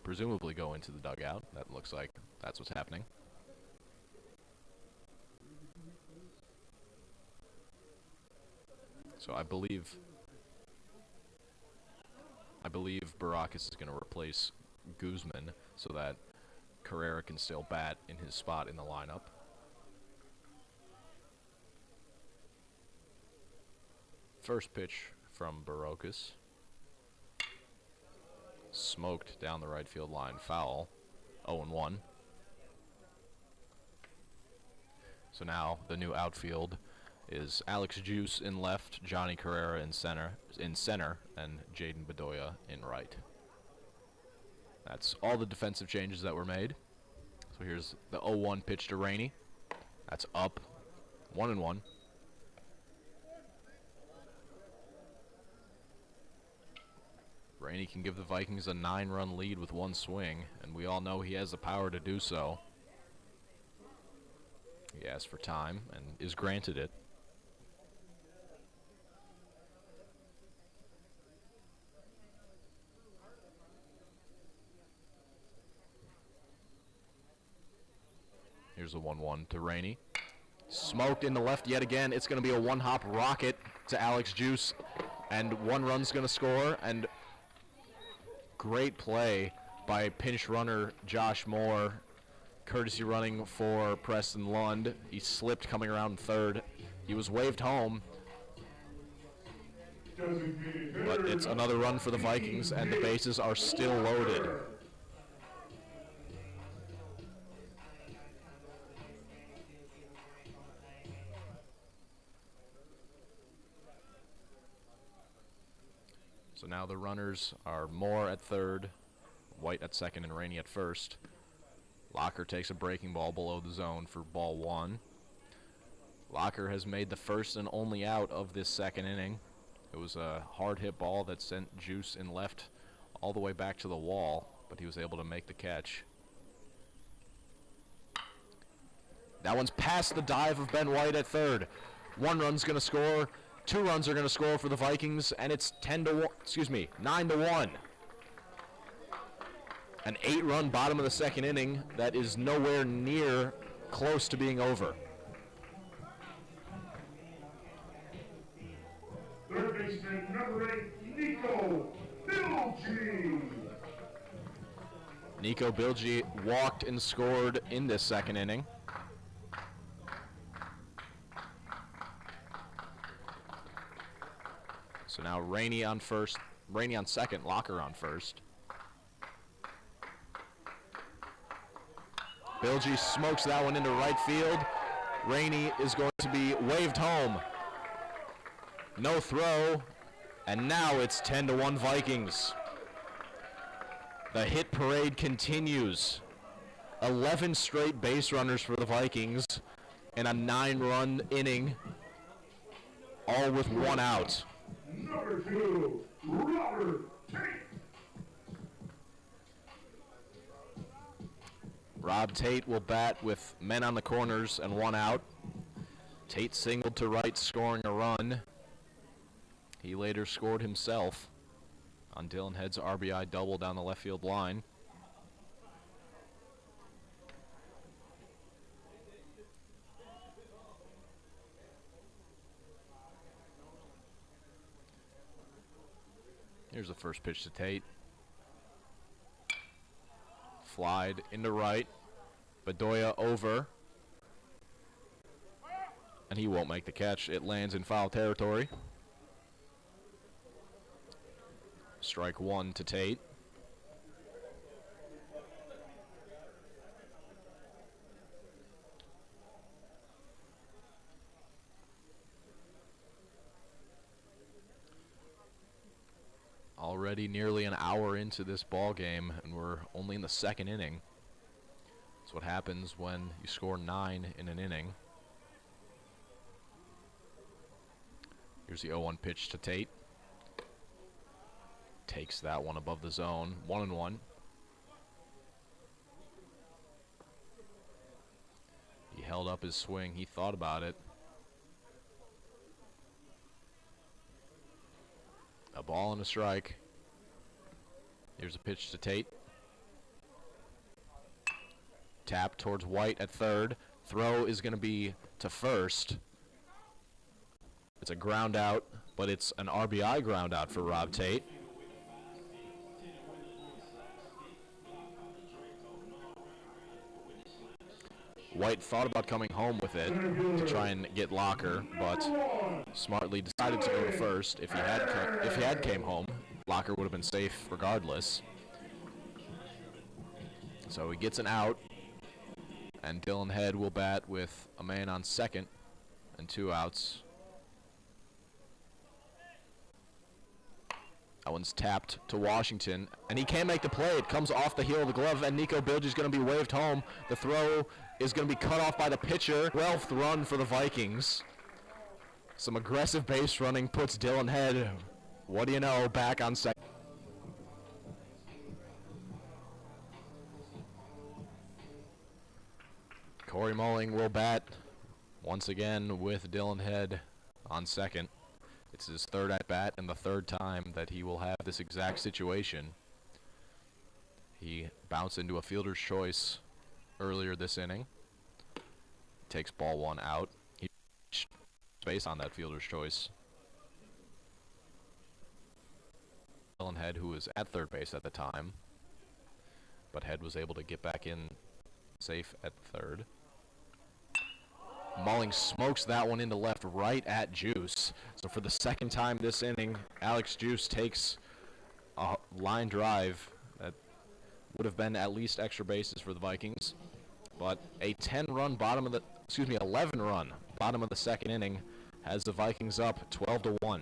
presumably go into the dugout. That looks like that's what's happening. So I believe Baracus is going to replace Guzman so that Carrera can still bat in his spot in the lineup. First pitch from Baracus. Smoked down the right field line, foul, 0-1. So now the new outfield is Alex Juice in left, Johnny Carrera in center, and Jaden Bedoya in right. That's all the defensive changes that were made. So here's the 0-1 pitch to Rainey. That's up, 1-1. Rainey can give the Vikings a 9-run lead with 1 swing, and we all know he has the power to do so. He asked for time and is granted it. Here's a 1-1 to Rainey. Smoked in the left yet again. It's going to be a one-hop rocket to Alex Juice, and 1 run's going to score, and great play by pinch runner Josh Moore, courtesy running for Preston Lund. He slipped coming around third. He was waved home, but it's another run for the Vikings, and the bases are still loaded. So now the runners are Moore at third, White at second, and Rainey at first. Locker takes a breaking ball below the zone for ball 1. Locker has made the first and only out of this second inning. It was a hard hit ball that sent Juice in left all the way back to the wall, but he was able to make the catch. That one's past the dive of Ben White at third. 1 run's going to score. 2 runs are going to score for the Vikings, and it's 9-1. An 8-run bottom of the second inning that is nowhere near close to being over. Third baseman, number 8, Nico Bilgi. Nico Bilgi walked and scored in this second inning. So now Rainey on first, Rainey on second, Locker on first. Bilgi smokes that one into right field. Rainey is going to be waved home. No throw, and now it's 10-1 Vikings. The hit parade continues. 11 straight base runners for the Vikings in a 9-run inning, all with 1 out. Number 2, Robert Tate. Rob Tate will bat with men on the corners and 1 out. Tate singled to right, scoring a run. He later scored himself on Dylan Head's RBI double down the left field line. Here's the first pitch to Tate. Flied into right. Bedoya over. And he won't make the catch. It lands in foul territory. Strike 1 to Tate. Already nearly an hour into this ball game, and we're only in the second inning. That's what happens when you score 9 in an inning. Here's the 0-1 pitch to Tate. Takes that one above the zone. 1-1. He held up his swing. He thought about it. A ball and a strike. Here's a pitch to Tate. Tap towards White at third. Throw is going to be to first. It's a ground out, but it's an RBI ground out for Rob Tate. White thought about coming home with it to try and get Locker, but smartly decided to go to first. If he had came home, Locker would have been safe regardless. So he gets an out, and Dylan Head will bat with a man on second and 2 outs. That one's tapped to Washington, and he can't make the play. It comes off the heel of the glove, and Nico Bilge is going to be waved home. The throw is going to be cut off by the pitcher. 12th run for the Vikings. Some aggressive base running puts Dylan Head, what do you know, back on second. Corey Mulling will bat once again with Dylan Head on second. It's his third at-bat and the third time that he will have this exact situation. He bounced into a fielder's choice earlier this inning. Takes ball 1 out. He space on that fielder's choice. Dylan Head, who was at third base at the time, but Head was able to get back in safe at third. Mulling smokes that one into left right at Juice. So for the second time this inning, Alex Juice takes a line drive that would have been at least extra bases for the Vikings. But a 11-run bottom of the second inning has the Vikings up 12-1.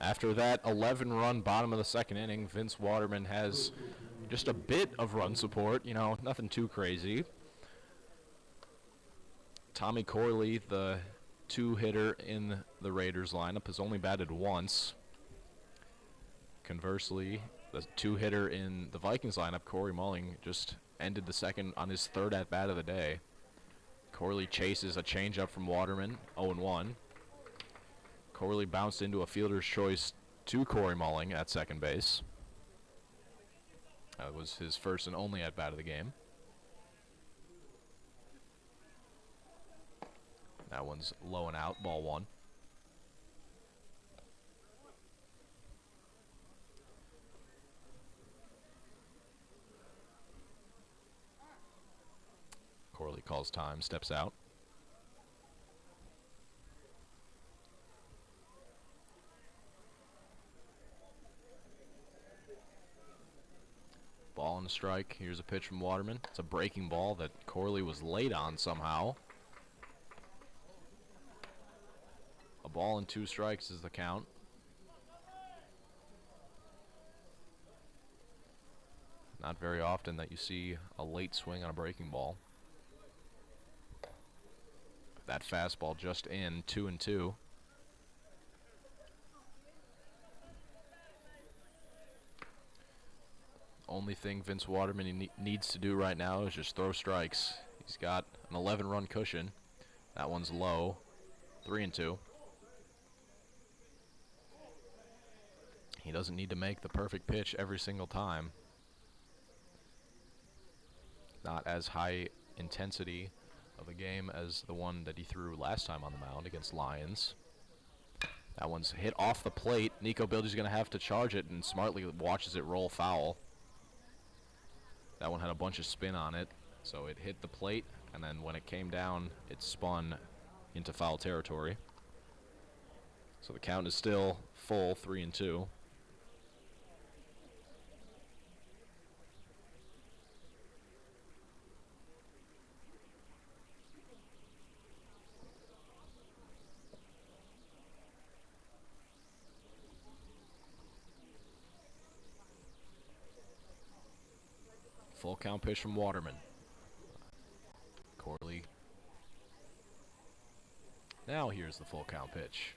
After that 11-run bottom of the second inning, Vince Waterman has just a bit of run support, nothing too crazy. Tommy Corley, the 2-hitter in the Raiders lineup, has only batted once. Conversely, the 2-hitter in the Vikings lineup, Corey Mulling, just ended the second on his third at-bat of the day. Corley chases a changeup from Waterman, 0-1. Corley bounced into a fielder's choice to Corey Mulling at second base. That was his first and only at-bat of the game. That one's low and out, ball 1. Corley calls time, steps out. Ball and a strike. Here's a pitch from Waterman. It's a breaking ball that Corley was late on somehow. A ball and 2 strikes is the count. Not very often that you see a late swing on a breaking ball. That fastball just in, 2-2. Only thing Vince Waterman needs to do right now is just throw strikes. He's got an 11-run cushion. That one's low, 3-2. He doesn't need to make the perfect pitch every single time. Not as high intensity of a game as the one that he threw last time on the mound against Lions. That one's hit off the plate. Nico Bilge's going to have to charge it and smartly watches it roll foul. That one had a bunch of spin on it, so it hit the plate, and then when it came down, it spun into foul territory. So the count is still full, 3-2. Full count pitch from Waterman. Corley. Now here's the full count pitch.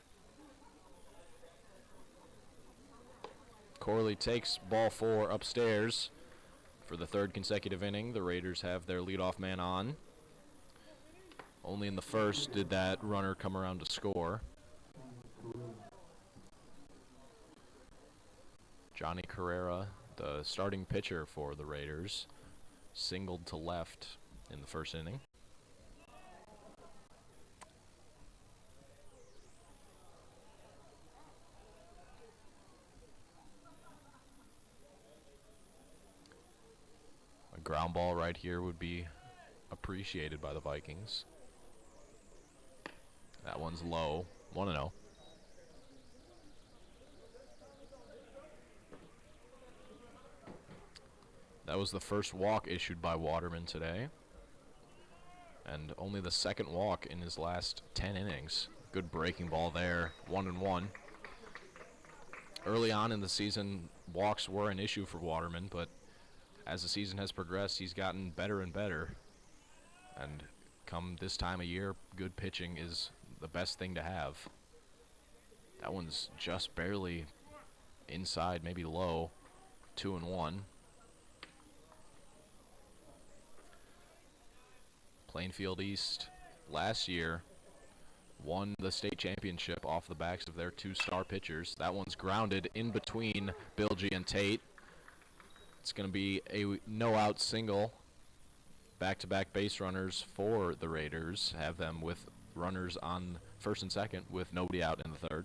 Corley takes ball 4 upstairs for the 3rd consecutive inning. The Raiders have their leadoff man on. Only in the first did that runner come around to score. Johnny Carrera, the starting pitcher for the Raiders, singled to left in the first inning. A ground ball right here would be appreciated by the Vikings. That one's low, 1-0. That was the first walk issued by Waterman today, and only the second walk in his last 10 innings. Good breaking ball there, 1-1. Early on in the season, walks were an issue for Waterman, but as the season has progressed, he's gotten better and better. And come this time of year, good pitching is the best thing to have. That one's just barely inside, maybe low, 2-1. Plainfield East last year won the state championship off the backs of their 2 star pitchers. That one's grounded in between Bilge and Tate. It's going to be a no-out single. Back-to-back base runners for the Raiders. Have them with runners on first and second with nobody out in the 3rd.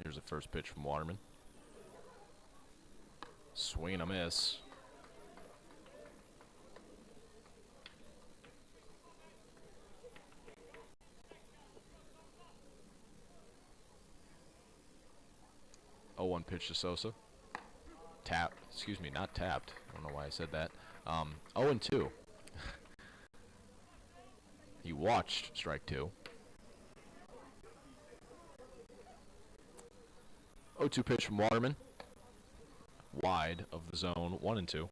Here's the first pitch from Waterman. Swing and a miss. Oh, 1 pitch to Sosa. Not tapped. I don't know why I said that. 0-2. He watched strike 2. 0-2 pitch from Waterman. Wide of the zone, 1-2.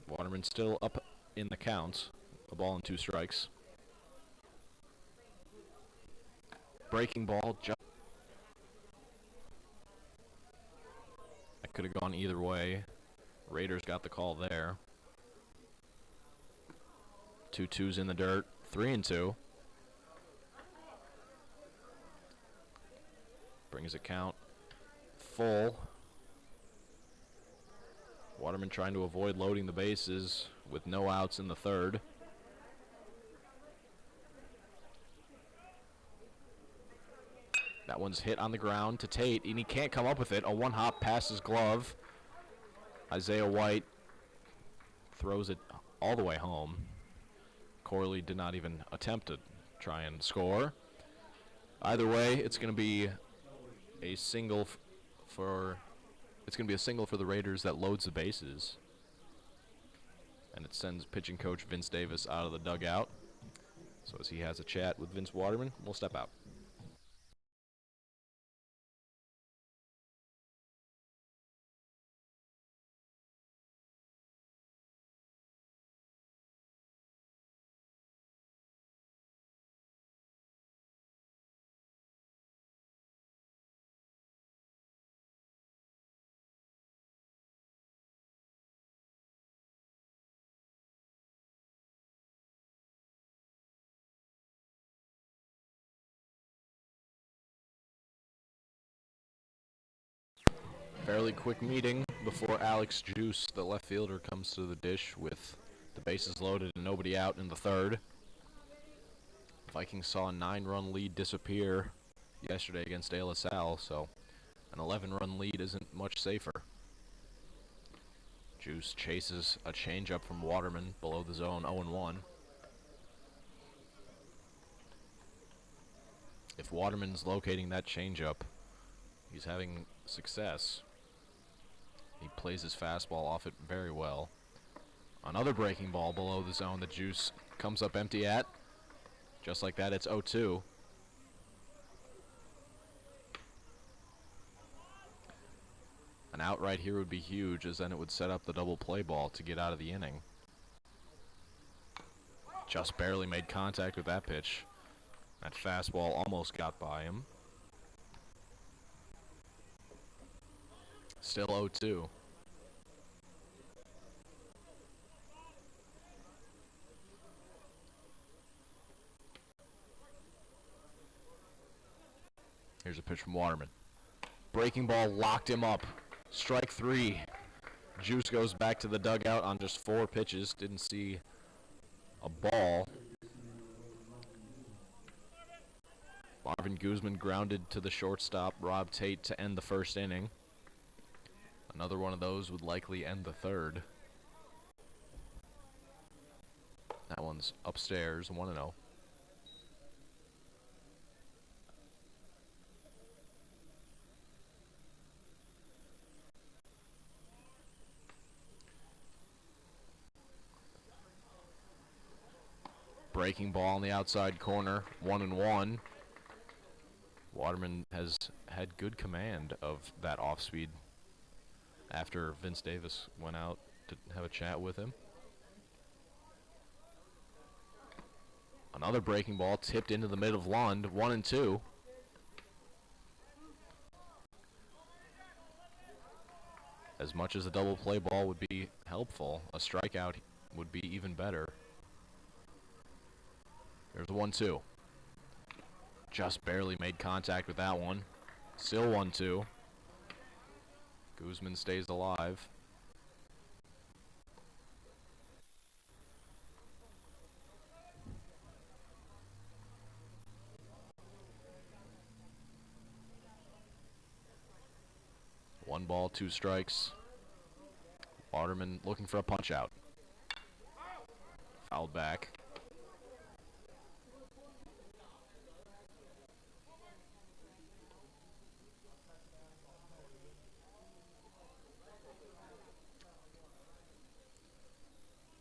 Waterman still up in the count. A ball and 2 strikes. Breaking ball. That could have gone either way. Raiders got the call there. 2-2's in the dirt. 3-2. Brings a count full. Waterman trying to avoid loading the bases with no outs in the 3rd. That one's hit on the ground to Tate, and he can't come up with it. A 1-hop past his glove. Isaiah White throws it all the way home. Corley did not even attempt to try and score. Either way, it's going to be a single for the Raiders that loads the bases. And it sends pitching coach Vince Davis out of the dugout. So as he has a chat with Vince Waterman, we'll step out. Fairly quick meeting before Alex Juice, the left fielder, comes to the dish with the bases loaded and nobody out in the third. Vikings saw a 9-run lead disappear yesterday against De La Salle, so an 11-run lead isn't much safer. Juice chases a changeup from Waterman below the zone, 0-1. If Waterman's locating that changeup, he's having success. He plays his fastball off it very well. Another breaking ball below the zone that Juice comes up empty at. Just like that, it's 0-2. An out right here would be huge, as then it would set up the double play ball to get out of the inning. Just barely made contact with that pitch. That fastball almost got by him. Still 0-2. Here's a pitch from Waterman. Breaking ball locked him up. Strike 3. Juice goes back to the dugout on just 4 pitches. Didn't see a ball. Marvin Guzman grounded to the shortstop, Rob Tate, to end the first inning. Another one of those would likely end the third. That one's upstairs, 1-0. Breaking ball on the outside corner, 1-1. Waterman has had good command of that off-speed after Vince Davis went out to have a chat with him. Another breaking ball tipped into the mid of Lund, 1-2. As much as a double play ball would be helpful, a strikeout would be even better. There's a 1-2. Just barely made contact with that one. Still 1-2. Guzman stays alive. One ball, 2 strikes. Waterman looking for a punch out. Fouled back.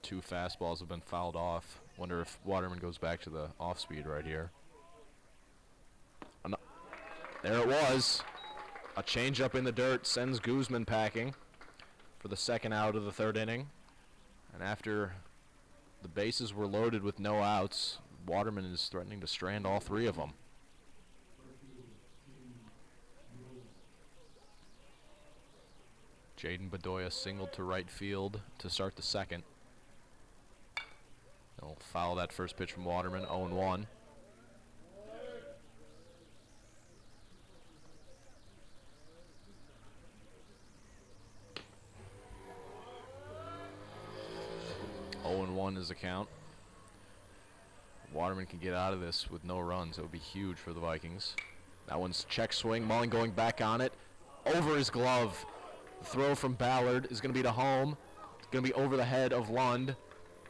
Two fastballs have been fouled off. Wonder if Waterman goes back to the off-speed right here. There it was. A changeup in the dirt sends Guzman packing for the second out of the third inning. And after the bases were loaded with no outs, Waterman is threatening to strand all 3 of them. Jaden Bedoya singled to right field to start the second. He'll foul that first pitch from Waterman, 0-1. Is the count. Waterman can get out of this with no runs. It would be huge for the Vikings. That one's check swing. Mullen going back on it. Over his glove. The throw from Ballard is going to be to home. It's going to be over the head of Lund.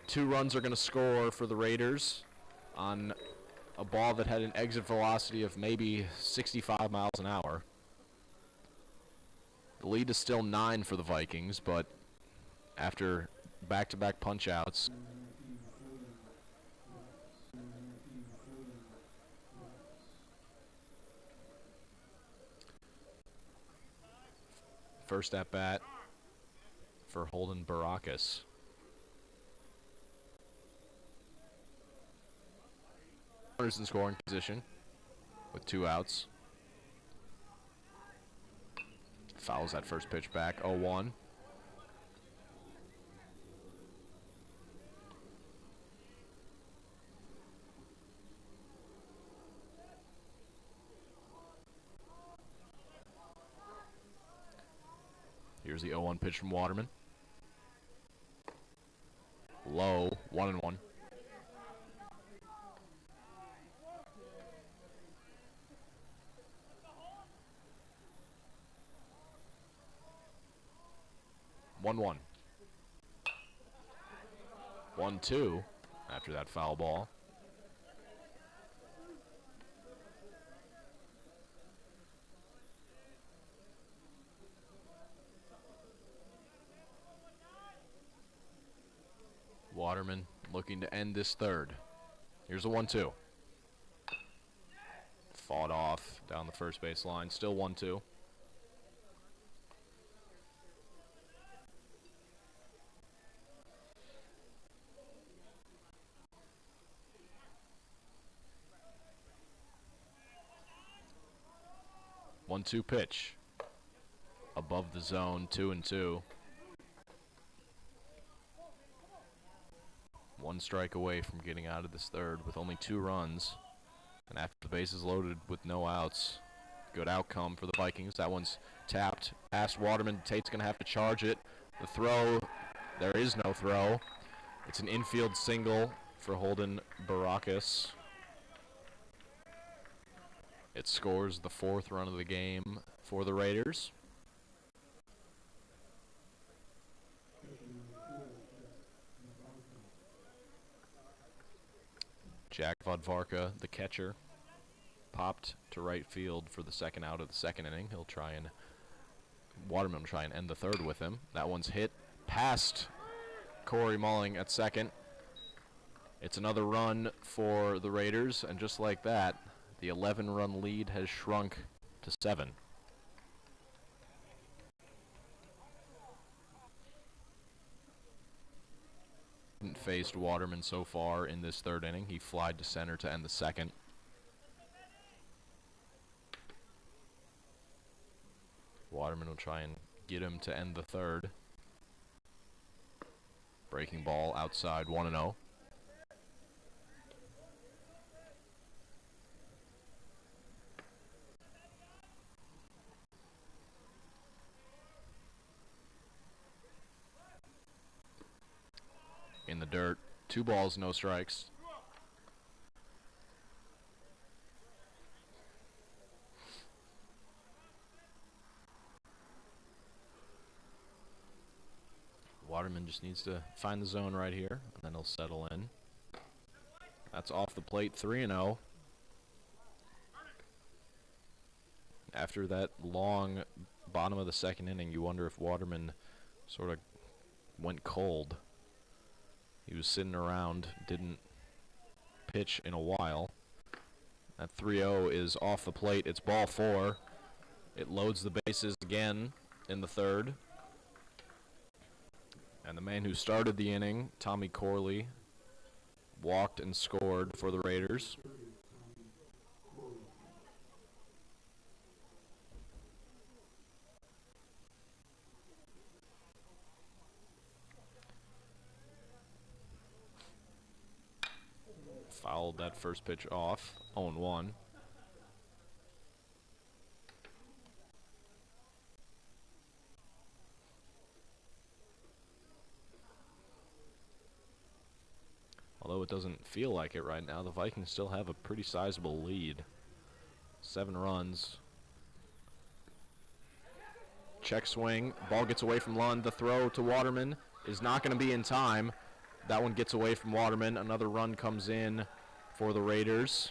2 runs are going to score for the Raiders on a ball that had an exit velocity of maybe 65 miles an hour. The lead is still 9 for the Vikings, but after back-to-back punch-outs, first at bat for Holden Barakis. Runners in scoring position with 2 outs. Fouls that first pitch back, 0-1. Here's the 0-1 pitch from Waterman. Low, 1-1. One. 1-2 after that foul ball. Waterman looking to end this third. Here's a 1-2. Fought off down the first base line. Still 1-2. One-two pitch. Above the zone, 2-2. 1 strike away from getting out of this third with only 2 runs. And after the base is loaded with no outs, good outcome for the Vikings. That one's tapped past Waterman. Tate's going to have to charge it. The throw, there is no throw. It's an infield single for Holden Barakis. It scores the 4th run of the game for the Raiders. Jack Vodvarka, the catcher, popped to right field for the second out of the second inning. Waterman will try and end the third with him. That one's hit past Corey Mulling at second. It's another run for the Raiders, and just like that, the 11-run lead has shrunk to 7. Faced Waterman so far in this third inning. He flied to center to end the second. Waterman will try and get him to end the third. Breaking ball outside, 1-0. In the dirt, 2 balls, no strikes. Waterman just needs to find the zone right here, and then he'll settle in. That's off the plate, 3-0. After that long bottom of the second inning, you wonder if Waterman sort of went cold. He was sitting around, didn't pitch in a while. That 3-0 is off the plate. It's ball 4. It loads the bases again in the third. And the man who started the inning, Tommy Corley, walked and scored for the Raiders. Fouled that first pitch off, 0-1. Although it doesn't feel like it right now, the Vikings still have a pretty sizable lead. 7 runs. Check swing, ball gets away from Lund. The throw to Waterman is not going to be in time. That one gets away from Waterman. Another run comes in for the Raiders.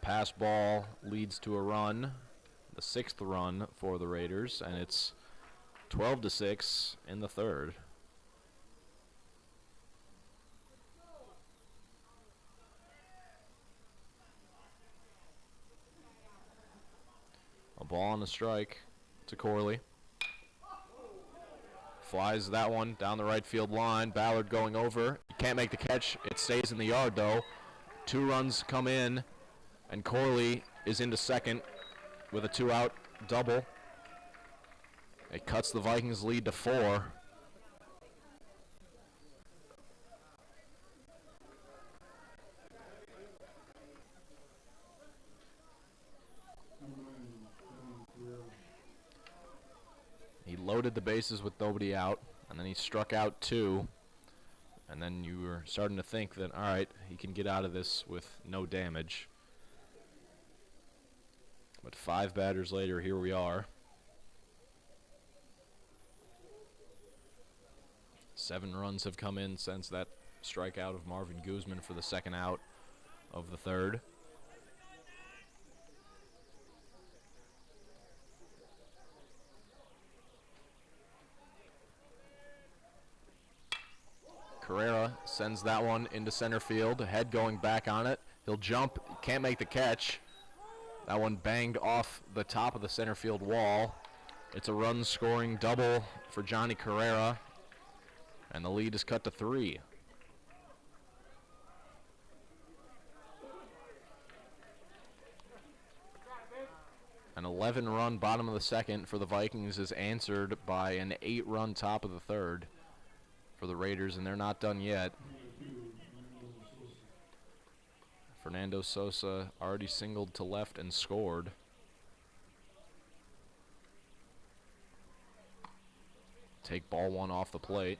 pass ball leads to a run, the 6th run for the Raiders, and it's 12-6 in the 3rd. A ball on the strike to Corley. Flies that one down the right field line. Ballard going over. He can't make the catch. It stays in the yard, though. 2 runs come in, and Corley is into second with a 2-out double. It cuts the Vikings' lead to 4. He loaded the bases with nobody out, and then he struck out 2. And then you were starting to think that, all right, he can get out of this with no damage. But 5 batters later, here we are. 7 runs have come in since that strikeout of Marvin Guzman for the 2nd out of the 3rd. Carrera sends that one into center field. Head going back on it. He'll jump. Can't make the catch. That one banged off the top of the center field wall. It's a run-scoring double for Johnny Carrera, and the lead is cut to 3. An 11-run bottom of the 2nd for the Vikings is answered by an 8-run top of the 3rd for the Raiders, and they're not done yet. Fernando Sosa already singled to left and scored. Take ball 1 off the plate.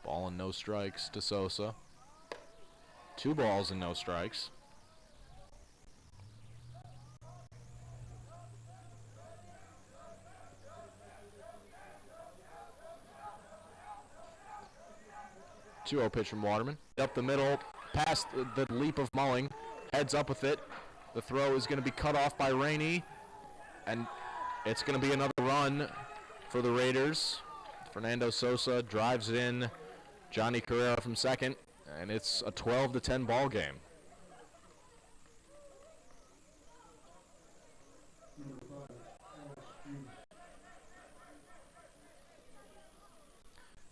Ball and no strikes to Sosa. 2 balls and no strikes. Two-oh pitch from Waterman. Up the middle, past the leap of Mulling. Heads up with it. The throw is going to be cut off by Rainey. And it's going to be another run for the Raiders. Fernando Sosa drives in Johnny Carrera from second. And it's a 12-10 ball game.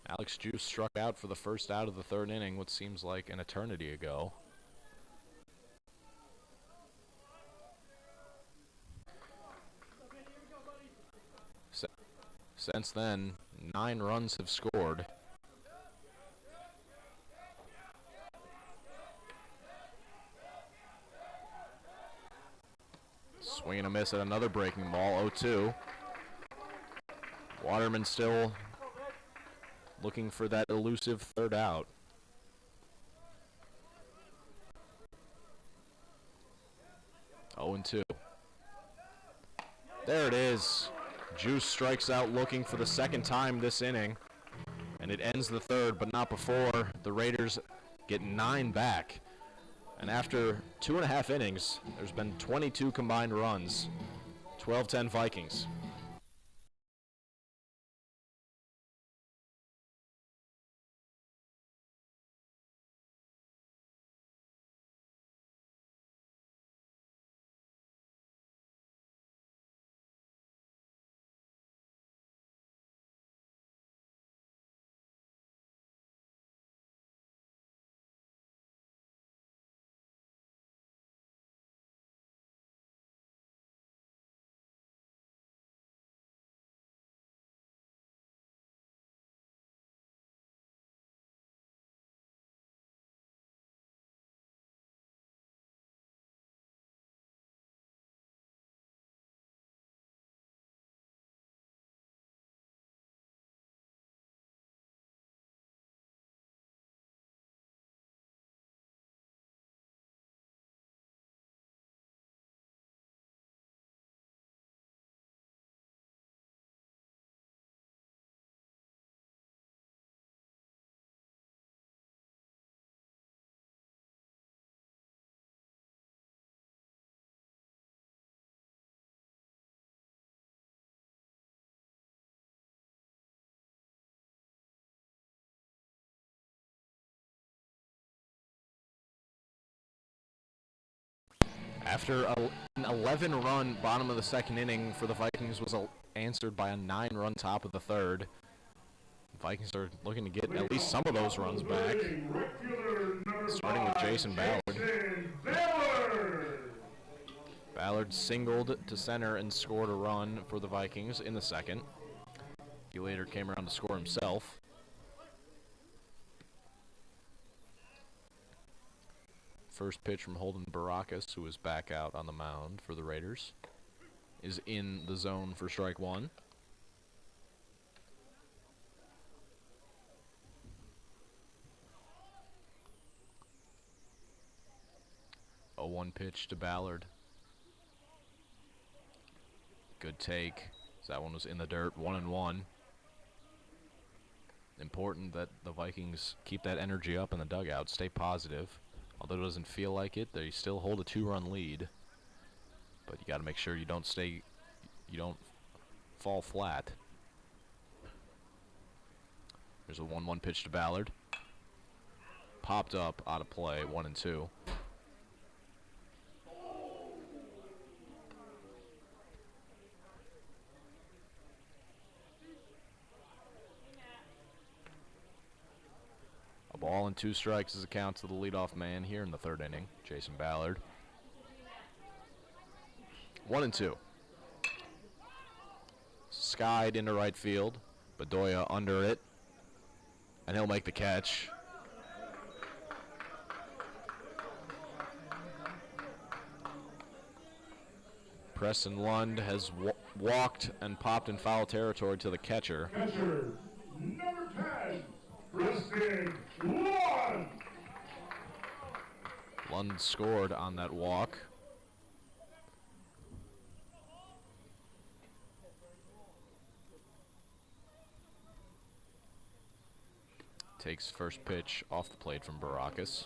Alex Juice struck out for the 1st out of the 3rd inning, what seems like an eternity ago. Since then, 9 runs have scored. Swing and a miss at another breaking ball, 0-2. Waterman still looking for that elusive 3rd out. Oh, 0-2. There it is. Juice strikes out looking for the 2nd time this inning. And it ends the 3rd, but not before the Raiders get 9 back. And after 2.5 innings, there's been 22 combined runs. 12-10 Vikings. After an 11-run bottom of the second inning for the Vikings was answered by a 9-run top of the third. The Vikings are looking to get at least some of those runs back. Starting with Jason Ballard. Ballard singled to center and scored a run for the Vikings in the second. He later came around to score himself. First pitch from Holden Baracus, who is back out on the mound for the Raiders, is in the zone for strike one. A 1 pitch to Ballard. Good take. That one was in the dirt, 1-1. Important that the Vikings keep that energy up in the dugout, stay positive. Although it doesn't feel like it, they still hold a 2-run lead. But you got to make sure you don't fall flat. There's a 1-1 pitch to Ballard. Popped up, out of play, 1-2. A ball and 2 strikes is a count to the leadoff man here in the third inning, Jason Ballard. 1-2. Skied into right field. Bedoya under it. And he'll make the catch. Preston Lund has walked and popped in foul territory to the catcher. Catcher, number 10, Preston Lund. Lund scored on that walk. Takes first pitch off the plate from Baracus.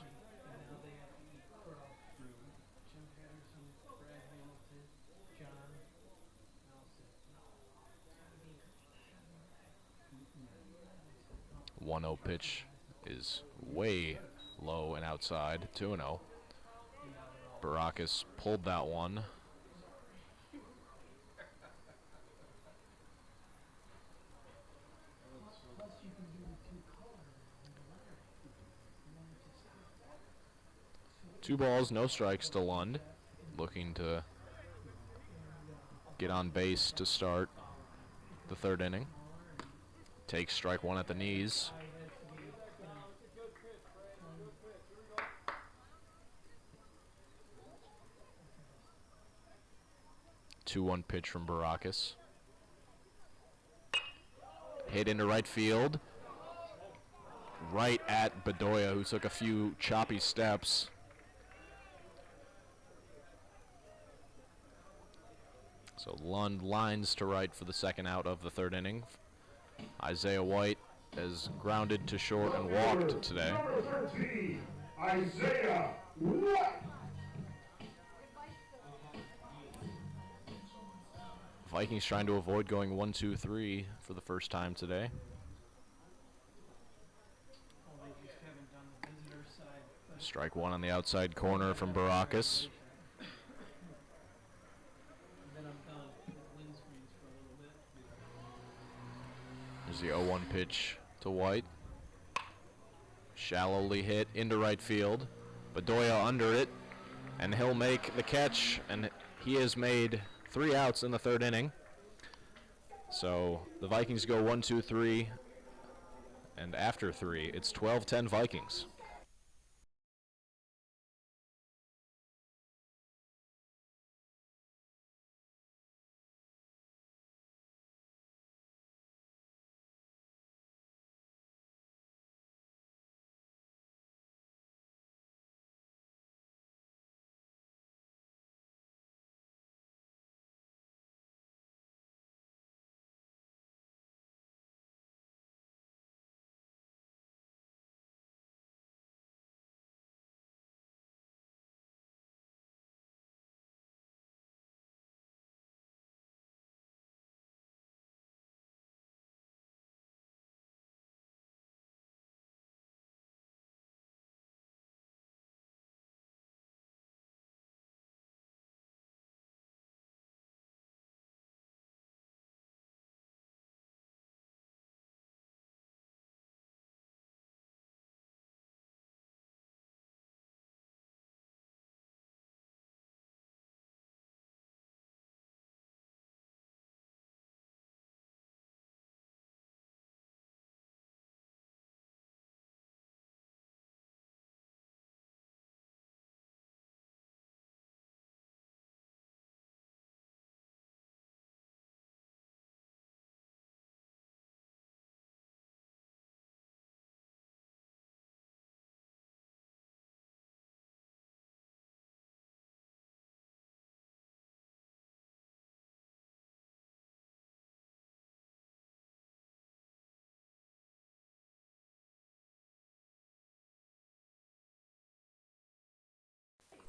One 0 pitch is way low and outside. 2-0. Baracus pulled that one. Two balls, no strikes to Lund. Looking to get on base to start the third inning. Takes strike one at the knees. Two-one pitch from Baracus. Hit into right field. Right at Bedoya, who took a few choppy steps. So Lund lines to right for the second out of the third inning. Isaiah White has grounded to short and walked today. Number 13, Isaiah White. Vikings trying to avoid going 1-2-3 for the first time today. Strike one on the outside corner from Baracus. There's the 0-1 pitch to White. Shallowly hit into right field. Bedoya under it, and he'll make the catch, and he has made 3 outs in the third inning. So the Vikings go 1-2-3, and after 3, it's 12-10 Vikings.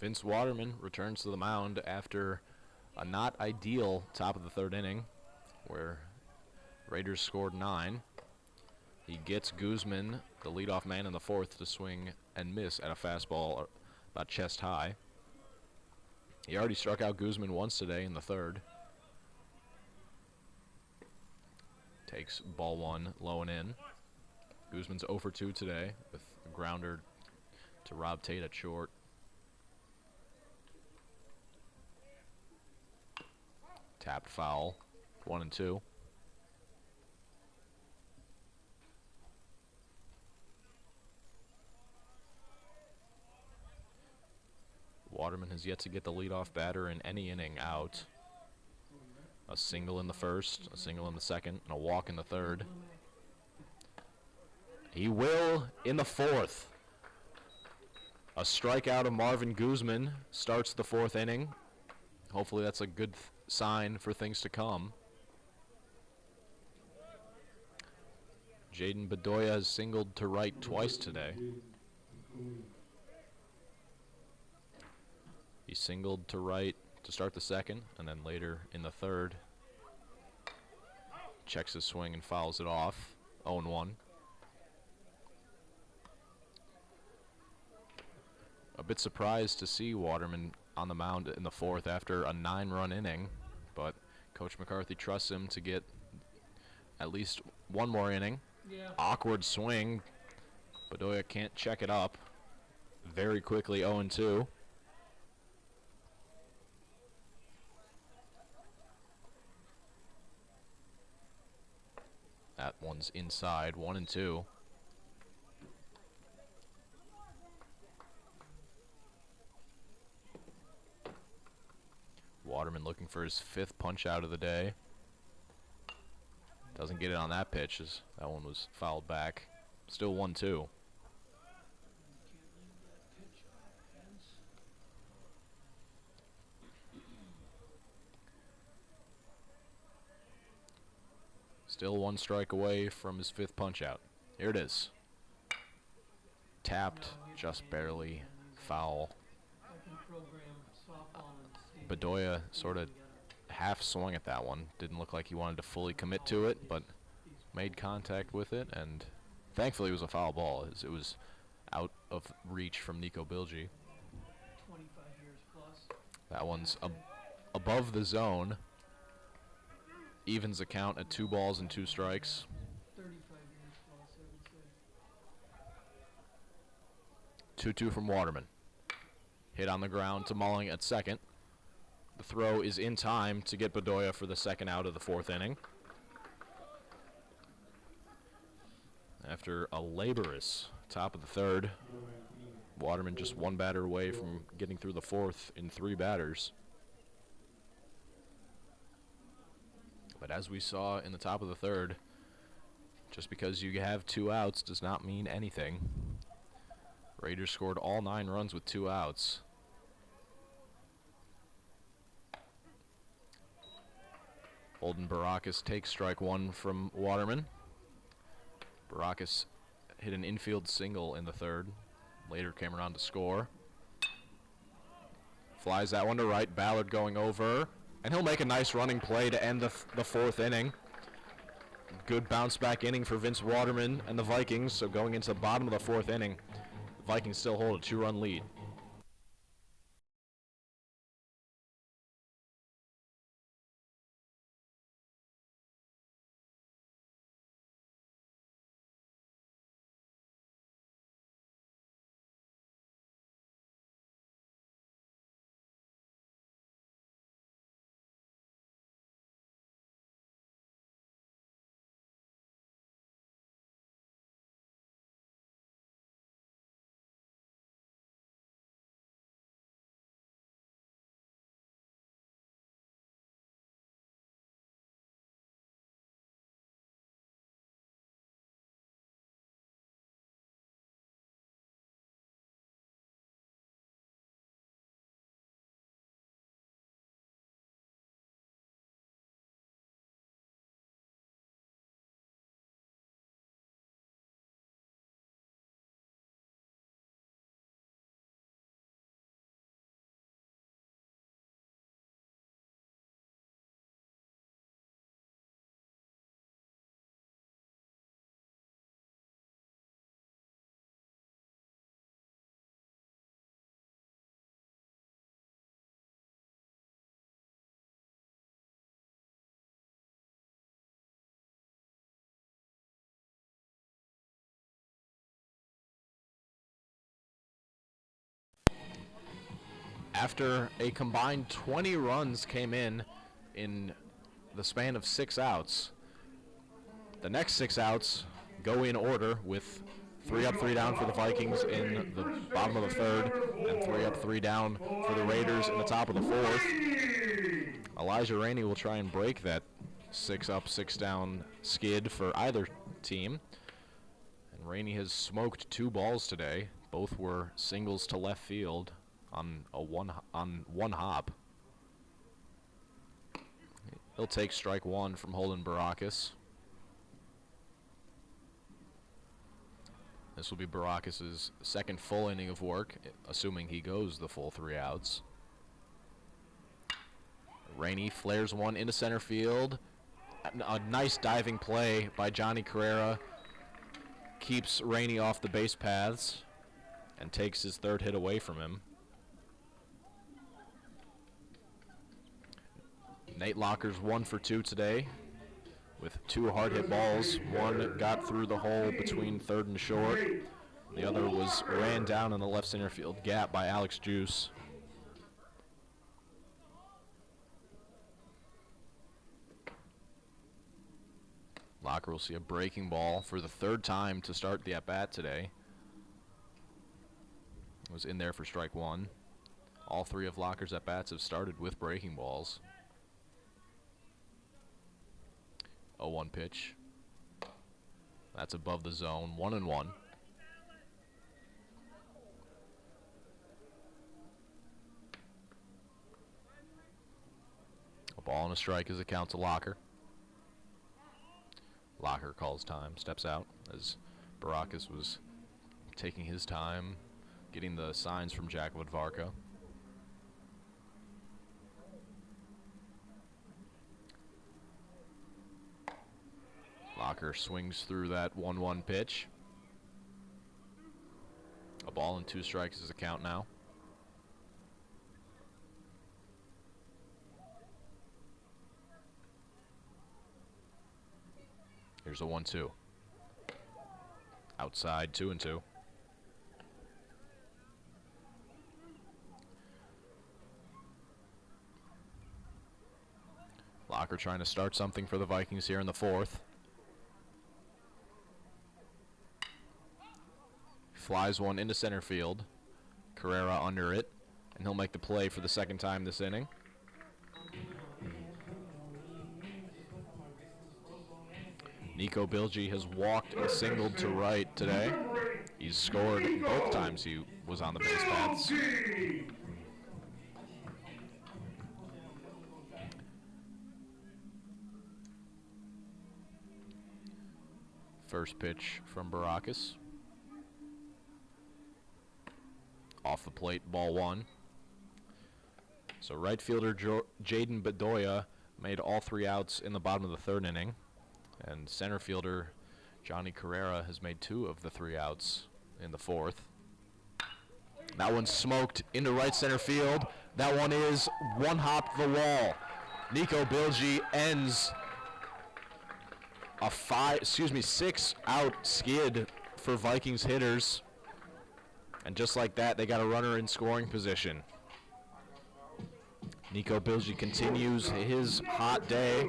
Vince Waterman returns to the mound after a not ideal top of the third inning where Raiders scored 9. He gets Guzman, the leadoff man in the fourth, to swing and miss at a fastball about chest high. He already struck out Guzman once today in the third. Takes ball 1 low and in. Guzman's 0 for 2 today with a grounder to Rob Tate at short. Tapped foul, 1-2. Waterman has yet to get the leadoff batter in any inning out. A single in the first, a single in the second, and a walk in the third. He will in the fourth. A strikeout of Marvin Guzman starts the fourth inning. Hopefully that's a good sign for things to come. Jaden Bedoya has singled to right twice today. He singled to right to start the second, and then later in the third, checks his swing and fouls it off. 0-1. A bit surprised to see Waterman on the mound in the fourth after a 9-run inning, but Coach McCarthy trusts him to get at least one more inning. Yeah. Awkward swing. Bedoya can't check it up. Very quickly 0-2. That one's inside, 1-2. Waterman looking for his 5th punch out of the day. Doesn't get it on that pitch as that one was fouled back. Still 1-2. Still 1 strike away from his 5th punch out. Here it is. Tapped, just barely, foul. Bedoya sort of half swung at that one. Didn't look like he wanted to fully commit to it, but made contact with it, and thankfully it was a foul ball. It was out of reach from Nico Bilgi. That one's above the zone. Evens the count at 2 balls and 2 strikes. 2-2 from Waterman. Hit on the ground to Mulling at second. The throw is in time to get Bedoya for the second out of the 4th inning. After a laborious top of the 3rd, Waterman just 1 batter away from getting through the 4th in 3 batters. But as we saw in the top of the 3rd, just because you have 2 outs does not mean anything. Raiders scored all 9 runs with 2 outs. Holden Baracus takes strike 1 from Waterman. Baracus hit an infield single in the 3rd. Later came around to score. Flies that one to right. Ballard going over. And he'll make a nice running play to end the 4th inning. Good bounce back inning for Vince Waterman and the Vikings. So going into the bottom of the 4th inning, the Vikings still hold a 2-run lead. After a combined 20 runs came in the span of 6 outs, the next 6 outs go in order with 3 up, 3 down for the Vikings in the bottom of the 3rd, and 3 up, 3 down for the Raiders in the top of the 4th. Elijah Rainey will try and break that 6 up, 6 down skid for either team. And Rainey has smoked 2 balls today. Both were singles to left field on one hop. He'll take strike 1 from Holden Baracus. This will be Baracus' second full inning of work, assuming he goes the full 3 outs. Rainey flares one into center field. A nice diving play by Johnny Carrera keeps Rainey off the base paths and takes his 3rd hit away from him. Nate Locker's 1 for 2 today with 2 hard hit balls. One got through the hole between 3rd and short. The other was ran down in the left center field gap by Alex Juice. Locker will see a breaking ball for the 3rd time to start the at-bat today. It was in there for strike 1. All 3 of Locker's at-bats have started with breaking balls. 0-1 pitch. That's above the zone. 1-1. A ball and a strike as it counts to Locker. Locker calls time, steps out as Baracus was taking his time, getting the signs from Jack Vodvarka. Locker swings through that 1-1 pitch. A ball and 2 strikes is a count now. Here's a 1-2. Outside, 2-2. Locker trying to start something for the Vikings here in the 4th. Flies one into center field. Carrera under it, and he'll make the play for the 2nd time this inning. Nico Bilgi has walked and singled to right today. He's scored both times he was on the base paths. First pitch from Baracus. Off the plate, ball 1. So right fielder Jaden Bedoya made all 3 outs in the bottom of the 3rd inning. And center fielder Johnny Carrera has made 2 of the 3 outs in the 4th. That one's smoked into right center field. That one is 1 hop the wall. Nico Bilgi ends a 6 out skid for Vikings hitters. And just like that, they got a runner in scoring position. Nico Bilgi continues his hot day.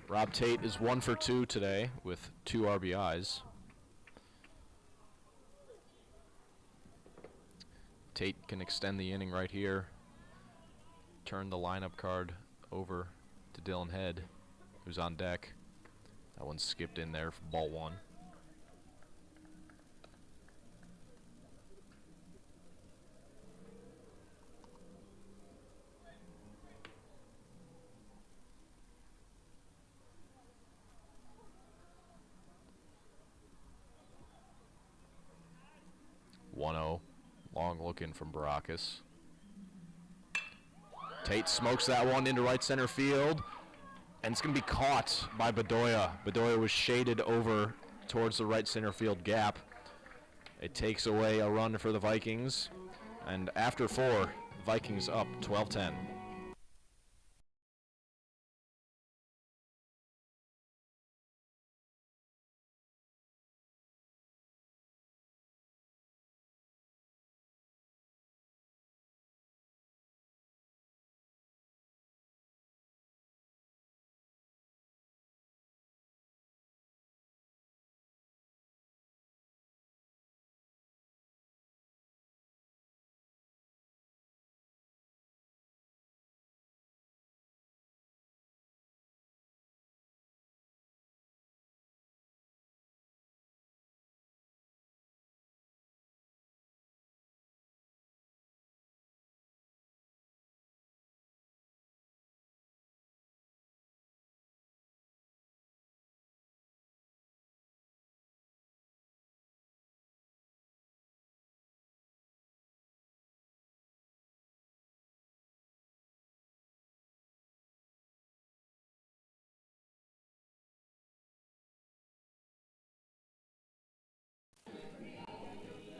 Rob Tate is 1 for 2 today with 2 RBIs. Tate can extend the inning right here. Turn the lineup card over to Dylan Head, who's on deck. That one skipped in there for ball 1. Long looking from Baracus. Tate smokes that one into right center field, and it's going to be caught by Bedoya. Bedoya was shaded over towards the right center field gap. It takes away a run for the Vikings, and after 4, Vikings up 12-10.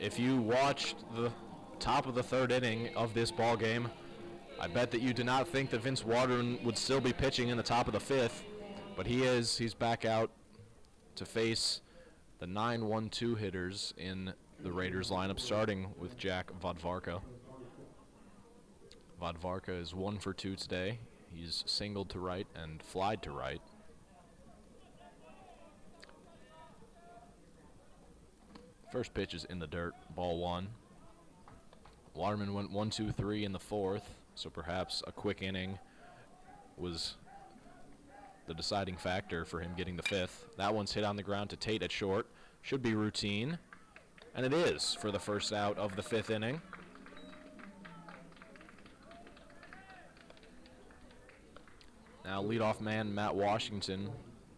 if you watched the top of the third inning of this ball game, I bet that you did not think that Vince Waterman would still be pitching in the top of the fifth, but he is. He's back out to face the 9-1-2 hitters in the Raiders lineup, starting with Jack Vodvarka. Vodvarka is 1 for 2 today. He's singled to right and flied to right. First pitch is in the dirt, ball 1. Waterman went 1-2-3 in the fourth, so perhaps a quick inning was the deciding factor for him getting the fifth. That one's hit on the ground to Tate at short. Should be routine, and it is for the first out of the fifth inning. Now leadoff man Matt Washington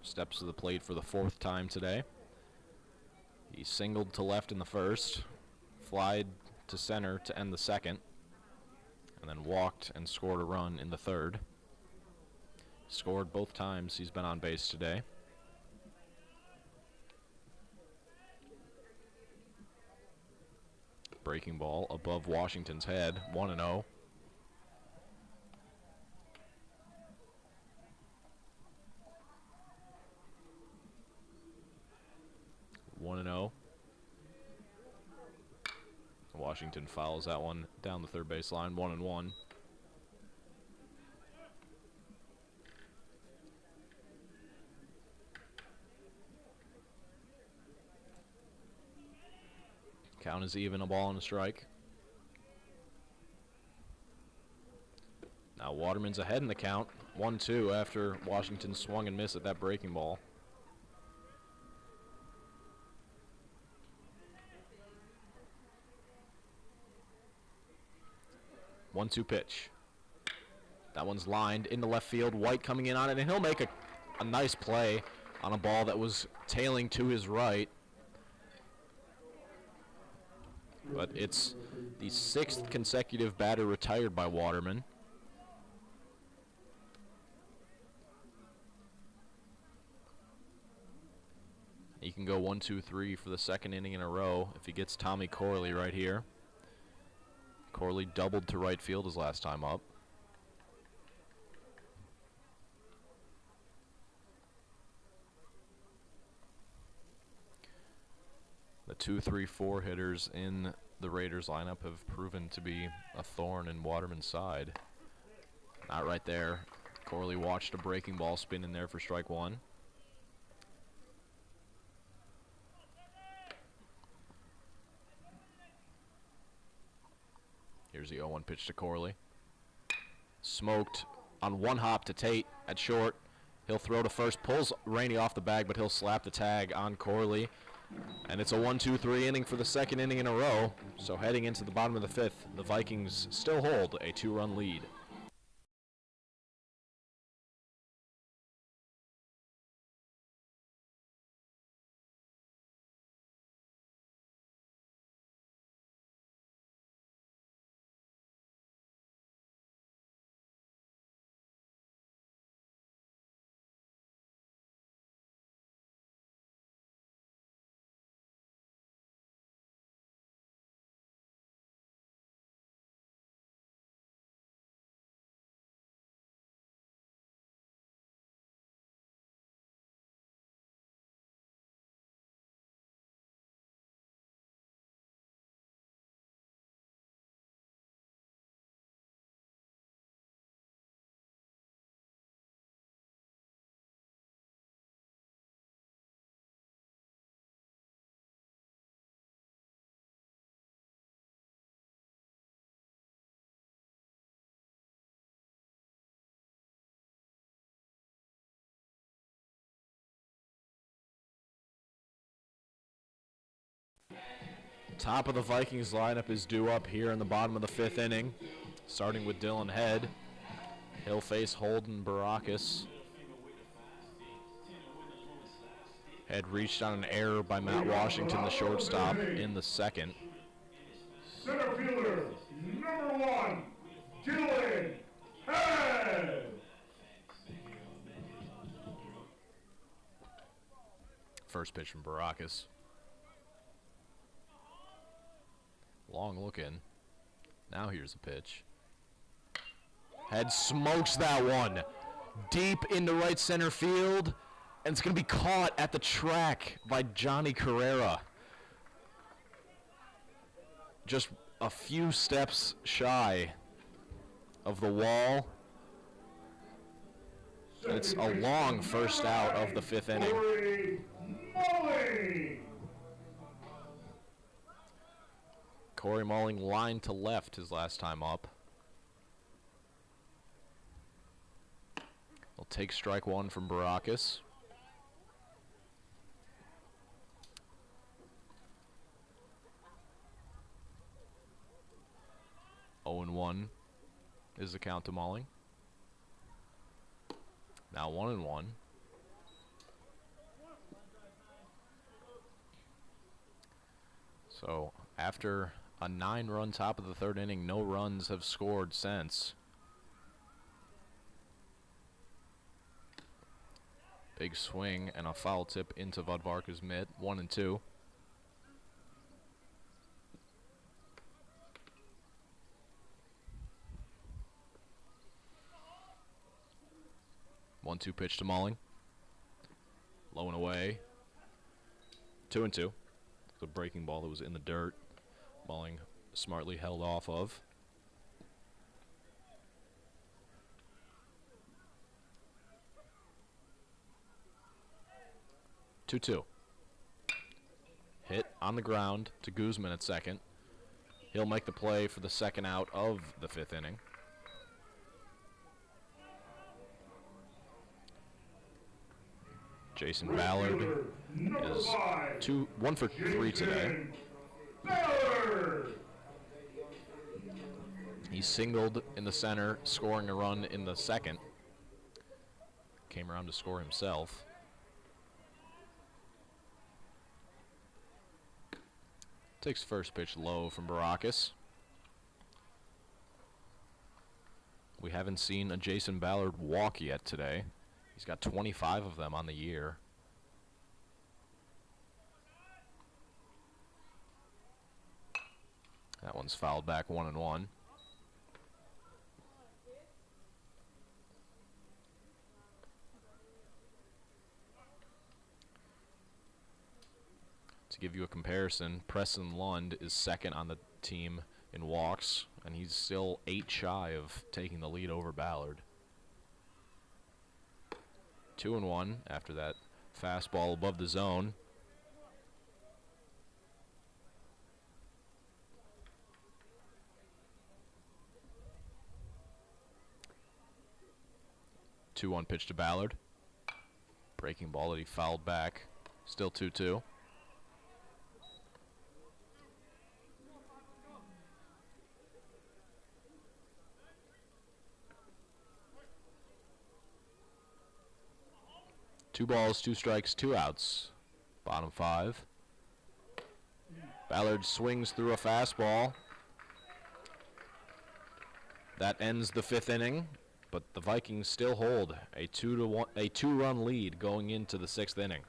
steps to the plate for the fourth time today. He singled to left in the first, flied to center to end the second, and then walked and scored a run in the third. Scored both times he's been on base today. Breaking ball above Washington's head, 1-0. Washington fouls that one down the third base line, 1-1. Count is even, a ball and a strike. Now Waterman's ahead in the count, 1-2 after Washington swung and missed at that breaking ball. One-two pitch. That one's lined into left field. White coming in on it, and he'll make a nice play on a ball that was tailing to his right. But it's the 6th consecutive batter retired by Waterman. He can go 1-2-3 for the second inning in a row if he gets Tommy Corley right here. Corley doubled to right field his last time up. The 2-3-4 hitters in the Raiders lineup have proven to be a thorn in Waterman's side. Not right there. Corley watched a breaking ball spin in there for strike 1. Here's the 0-1 pitch to Corley. Smoked on one hop to Tate at short. He'll throw to first, pulls Rainey off the bag, but he'll slap the tag on Corley. And it's a 1-2-3 inning for the second inning in a row. So heading into the bottom of the fifth, the Vikings still hold a 2-run lead. Top of the Vikings lineup is due up here in the bottom of the fifth inning, starting with Dylan Head. He'll face Holden Barakis. Head reached on an error by Matt Washington, the shortstop, in the second. Center fielder, number 1, Dylan Head. First pitch from Barakis. Long look in. Now here's the pitch. Head smokes that one. Deep into right center field. And it's going to be caught at the track by Johnny Carrera. Just a few steps shy of the wall. And it's a long first out of the 5th inning. Corey Mulling lined to left his last time up. He'll take strike 1 from Baracus. Oh and 1 is the count to Mulling. Now 1 and 1. So after a 9-run top of the 3rd inning, no runs have scored since. Big swing and a foul tip into Vodvarka's mitt. 1 and 2. One-two pitch to Mulling. Low and away. 2 and 2. The breaking ball that was in the dirt. Mulling smartly held off of. Two. Hit on the ground to Guzman at second. He'll make the play for the second out of the 5th inning. Jason Ballard is 1 for 3 today. He singled in the center, scoring a run in the 2nd. Came around to score himself. Takes first pitch low from Baracus. We haven't seen a Jason Ballard walk yet today. He's got 25 of them on the year. That one's fouled back 1 and 1. To give you a comparison, Preston Lund is 2nd on the team in walks, and he's still 8 shy of taking the lead over Ballard. 2 and 1 after that fastball above the zone. Two-one pitch to Ballard. Breaking ball that he fouled back. Still 2-2. Two balls, 2 strikes, 2 outs. Bottom 5. Ballard swings through a fastball. That ends the 5th inning, but the Vikings still hold a 2-run lead going into the 6th inning.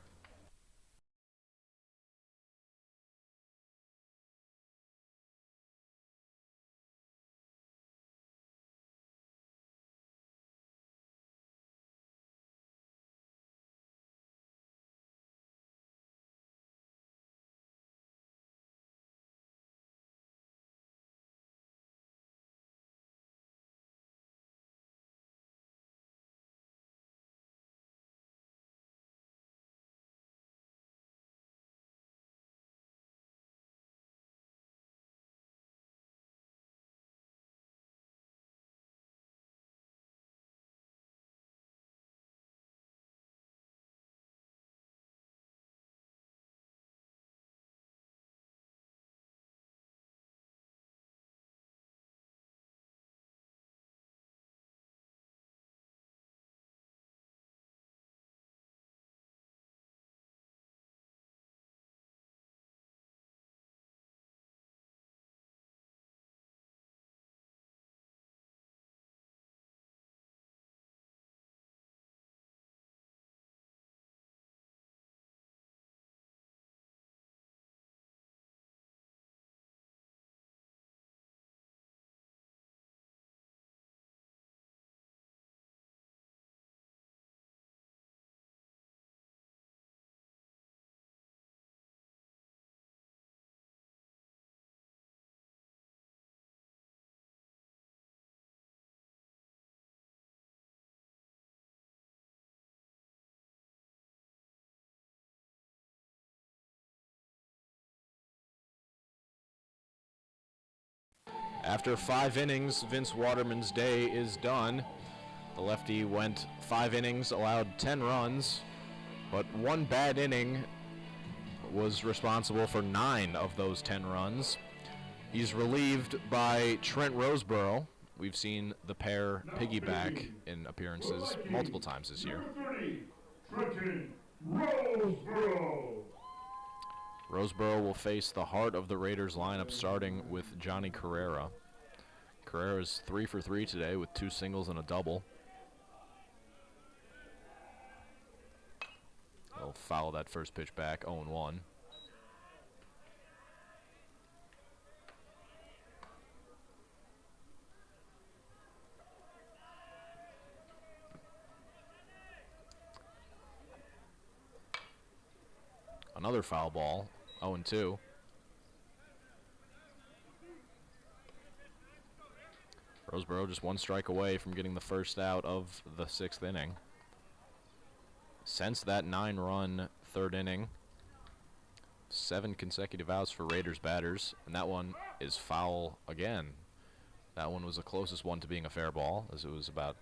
After 5 innings, Vince Waterman's day is done. The lefty went 5 innings, allowed 10 runs, but one bad inning was responsible for 9 of those 10 runs. He's relieved by Trent Roseborough. We've seen the pair piggyback in appearances multiple times this year. Trenton Roseborough. Roseborough will face the heart of the Raiders lineup, starting with Johnny Carrera. Carrera's 3 for 3 today with 2 singles and a double. He'll foul that first pitch back, 0-1. Another foul ball, 0-2. Roseborough just 1 strike away from getting the first out of the 6th inning. Since that 9-run 3rd inning, 7 consecutive outs for Raiders batters, and that one is foul again. That one was the closest one to being a fair ball, as it was about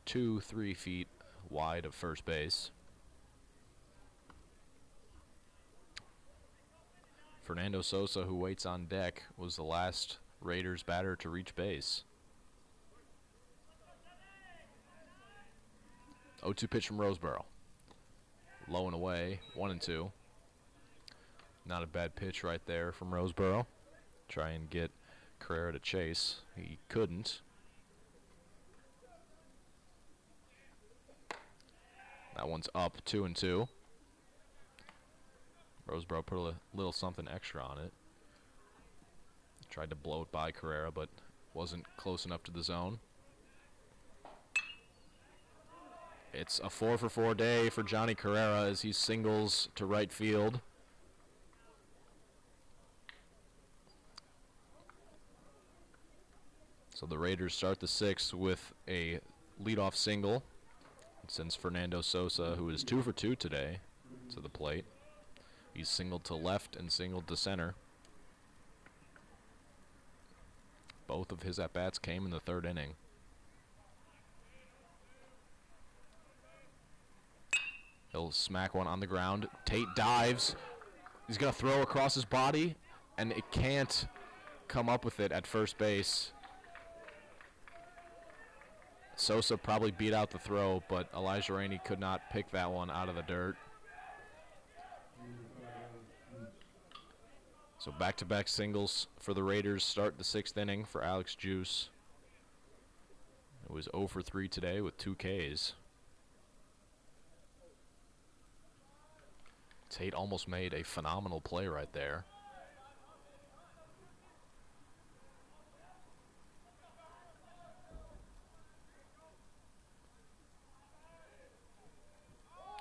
2-3 feet wide of first base. Fernando Sosa, who waits on deck, was the last Raiders batter to reach base. 0-2 pitch from Roseborough. Low and away, 1-2. Not a bad pitch right there from Roseborough. Try and get Carrera to chase. He couldn't. That one's up, 2-2. Roseborough put a little something extra on it. Tried to blow it by Carrera, but wasn't close enough to the zone. It's a 4 for 4 day for Johnny Carrera as he singles to right field. So the Raiders start the 6th with a leadoff single. Since Fernando Sosa, who is 2 for 2 today, to the plate. He's singled to left and singled to center. Both of his at-bats came in the 3rd inning. He'll smack one on the ground. Tate dives. He's going to throw across his body, and it can't come up with it at first base. Sosa probably beat out the throw, but Elijah Rainey could not pick that one out of the dirt. So back-to-back singles for the Raiders start the 6th inning for Alex Juice. It was 0 for 3 today with 2 Ks. Tate almost made a phenomenal play right there.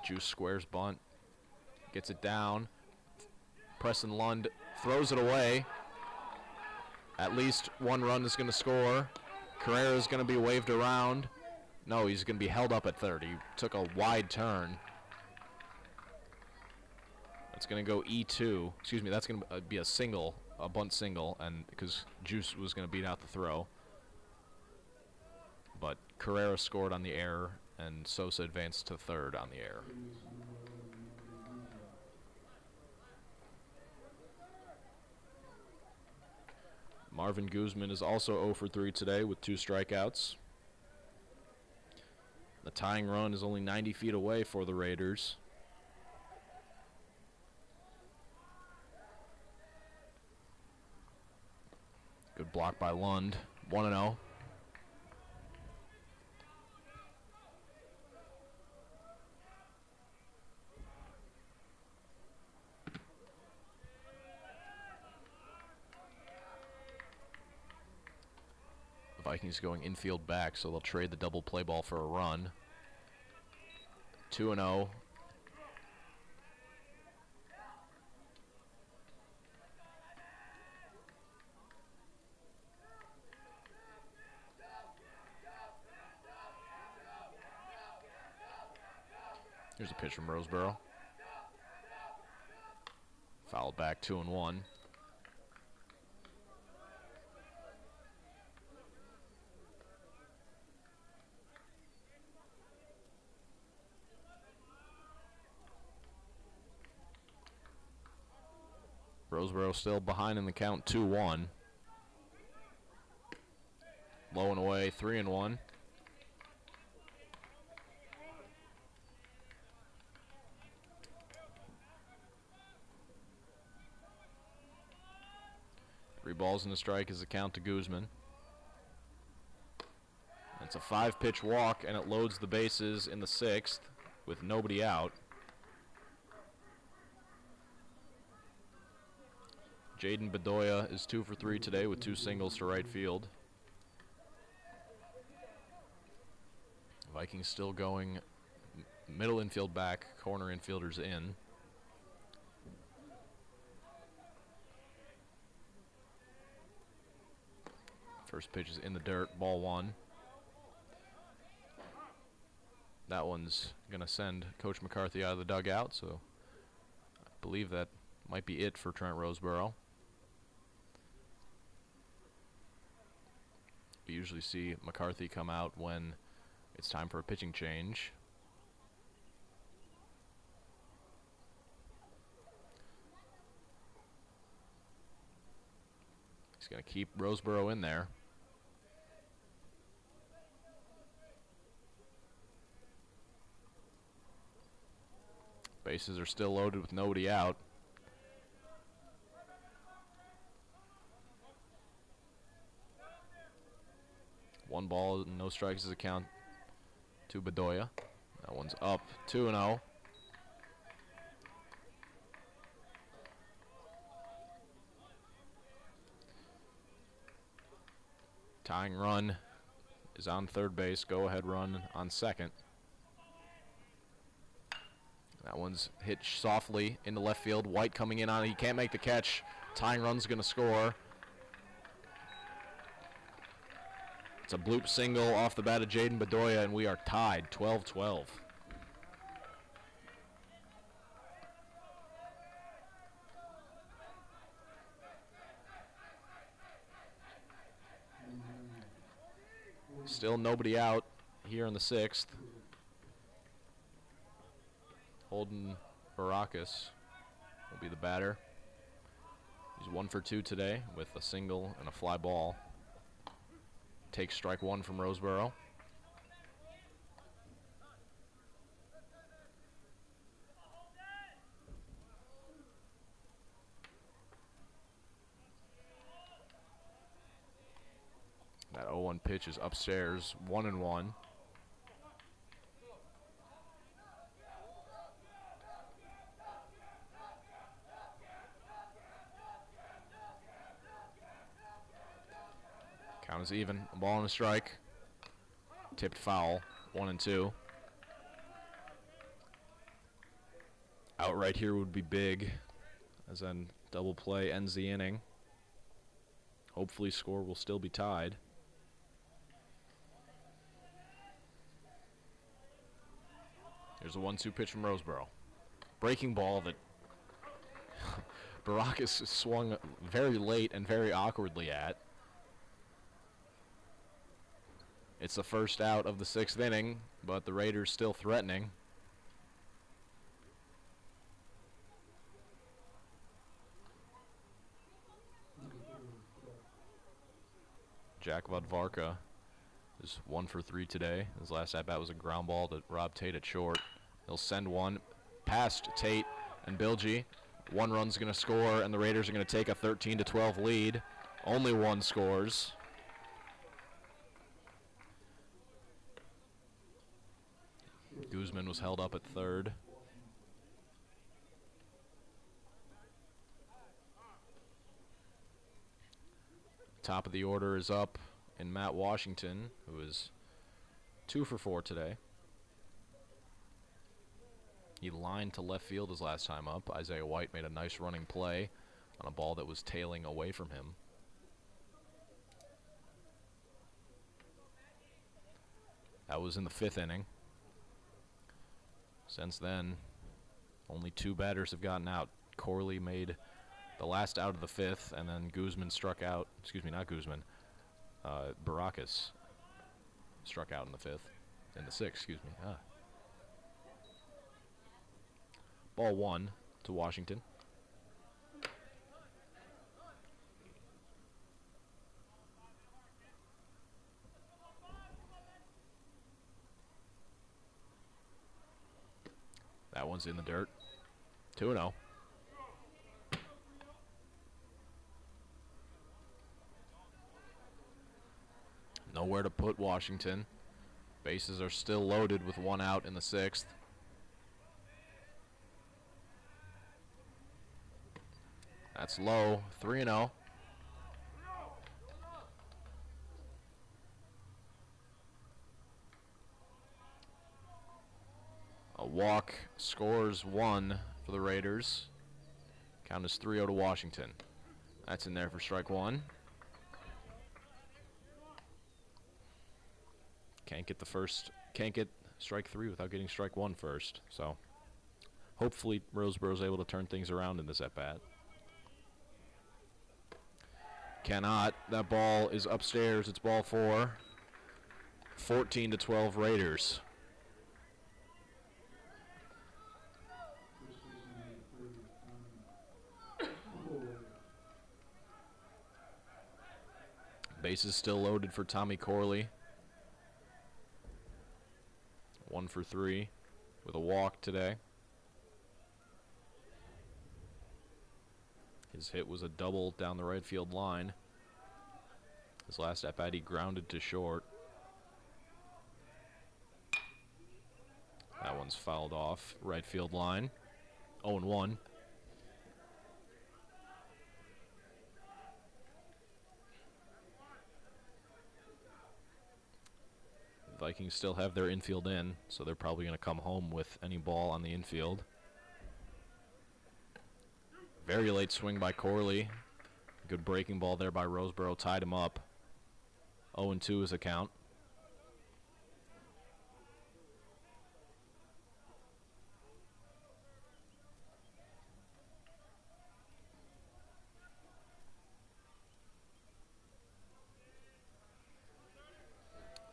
Juice squares bunt, gets it down. Preston Lund throws it away. At least 1 run is going to score. Carrera is going to be waved around. No, he's going to be held up at third. He took a wide turn. That's going to go E2. Excuse me, that's going to be a single, a bunt single, and because Juice was going to beat out the throw. But Carrera scored on the error, and Sosa advanced to third on the error. Marvin Guzman is also 0 for 3 today with 2 strikeouts. The tying run is only 90 feet away for the Raiders. Good block by Lund. 1-0. Vikings going infield back, so they'll trade the double play ball for a run. 2-0. Here's a pitch from Roseborough. Fouled back, 2-1. Roseboro still behind in the count 2-1. Low and away, 3-1. Three balls and a strike is the count to Guzman. It's a 5-pitch walk, and it loads the bases in the 6th with nobody out. Jaden Bedoya is 2 for 3 today with 2 singles to right field. Vikings still going middle infield back, corner infielders in. First pitch is in the dirt, ball 1. That one's going to send Coach McCarthy out of the dugout, so I believe that might be it for Trent Roseboro. We usually see McCarthy come out when it's time for a pitching change. He's going to keep Roseboro in there. Bases are still loaded with nobody out. One ball, no strikes is a count to Bedoya. That one's up, 2-0. Tying run is on third base. Go ahead run on second. That one's hit softly into left field. White coming in on it. He can't make the catch. Tying run's going to score. It's a bloop single off the bat of Jaden Bedoya, and we are tied 12-12. Still nobody out here in the 6th. Holden Baracus will be the batter. He's 1 for 2 today with a single and a fly ball. Takes strike 1 from Roseboro. That 0-1 pitch is upstairs, 1-1. Count is even. A ball and a strike. Tipped foul. 1-2. Out right here would be big, as then double play ends the inning. Hopefully score will still be tied. Here's a 1-2 pitch from Roseboro. Breaking ball that Baracus swung very late and very awkwardly at. It's the first out of the 6th inning, but the Raiders still threatening. Jack Vodvarka is 1 for 3 today. His last at-bat was a ground ball to Rob Tate at short. He'll send one past Tate and Bilgi. 1 run's going to score, and the Raiders are going to take a 13-12 lead. Only 1 scores. Guzman was held up at third. Top of the order is up in Matt Washington, who is 2 for 4 today. He lined to left field his last time up. Isaiah White made a nice running play on a ball that was tailing away from him. That was in the 5th inning. Since then, only 2 batters have gotten out. Corley made the last out of the 5th, and then Guzman struck out. Excuse me, not Guzman. Baracus struck out in the 5th. In the 6th, excuse me. Ball 1 to Washington. one's in the dirt. 2-0. Nowhere to put Washington. Bases are still loaded with 1 out in the 6th. That's low. 3-0. A walk scores 1 for the Raiders. Count is 3-0 to Washington. That's in there for strike 1. Can't get strike 3 without getting strike 1 first. So hopefully Roseboro's able to turn things around in this at-bat. Cannot. That ball is upstairs. It's ball 4. 14-12 Raiders. Bases still loaded for Tommy Corley. 1 for 3 with a walk today. His hit was a double down the right field line. His last at-bat he grounded to short. That one's fouled off right field line. 0-1. Vikings still have their infield in, so they're probably going to come home with any ball on the infield. Very late swing by Corley. Good breaking ball there by Roseboro. Tied him up. 0-2 is a count.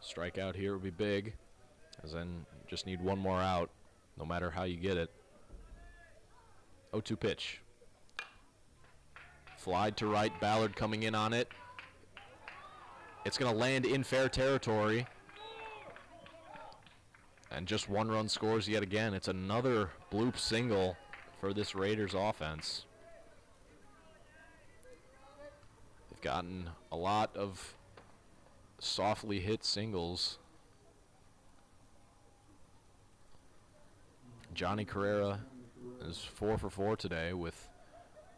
Strikeout here would be big, as then just need 1 more out, no matter how you get it. 0-2 pitch. Fly to right, Ballard coming in on it. It's going to land in fair territory. And just 1 run scores yet again. It's another bloop single for this Raiders offense. They've gotten a lot of softly hit singles. Johnny Carrera is 4 for 4 today with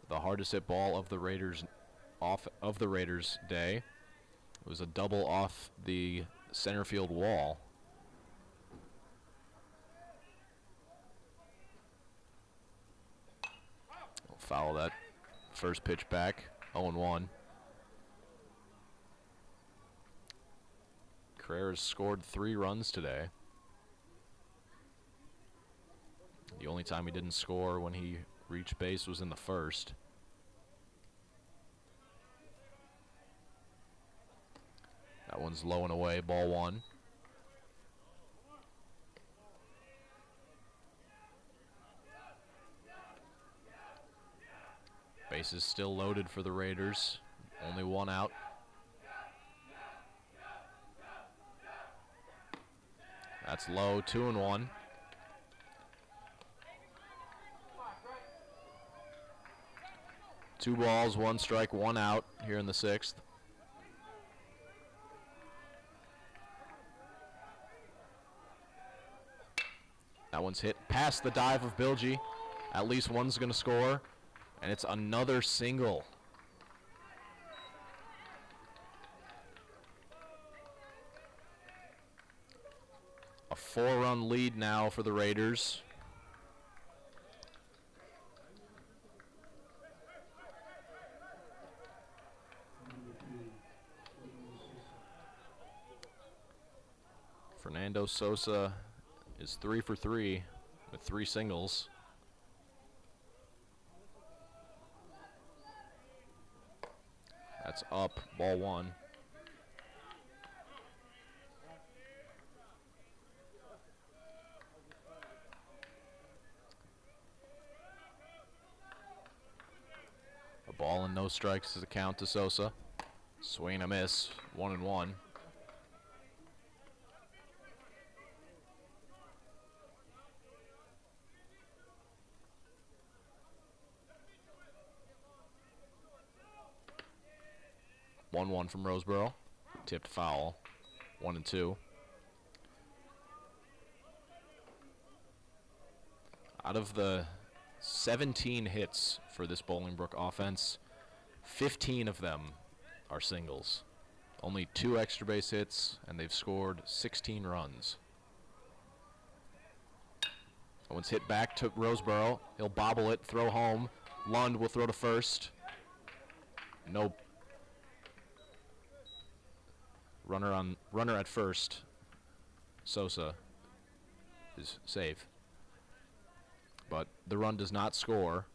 the hardest hit ball of the Raiders day. It was a double off the center field wall. I'll foul that first pitch back. 0-1. Carrera's scored 3 runs today. The only time he didn't score when he reached base was in the first. That one's low and away, ball 1. Bases still loaded for the Raiders. Only 1 out. That's low, 2-1. Two balls, 1 strike, 1 out here in the 6th. That one's hit past the dive of Bilgi. At least one's going to score, and it's another single. A 4-run lead now for the Raiders. Fernando Sosa is 3 for 3 with 3 singles. That's up, ball 1. A ball and no strikes is a count to Sosa. Swing and a miss, 1-1. 1-1 from Roseboro. Tipped foul. 1-2. Out of the 17 hits for this Bolingbrook offense, 15 of them are singles. Only 2 extra base hits, and they've scored 16 runs. That one's hit back to Roseboro. He'll bobble it, throw home. Lund will throw to first. Nope. Runner at first. Sosa is safe. But the run does not score.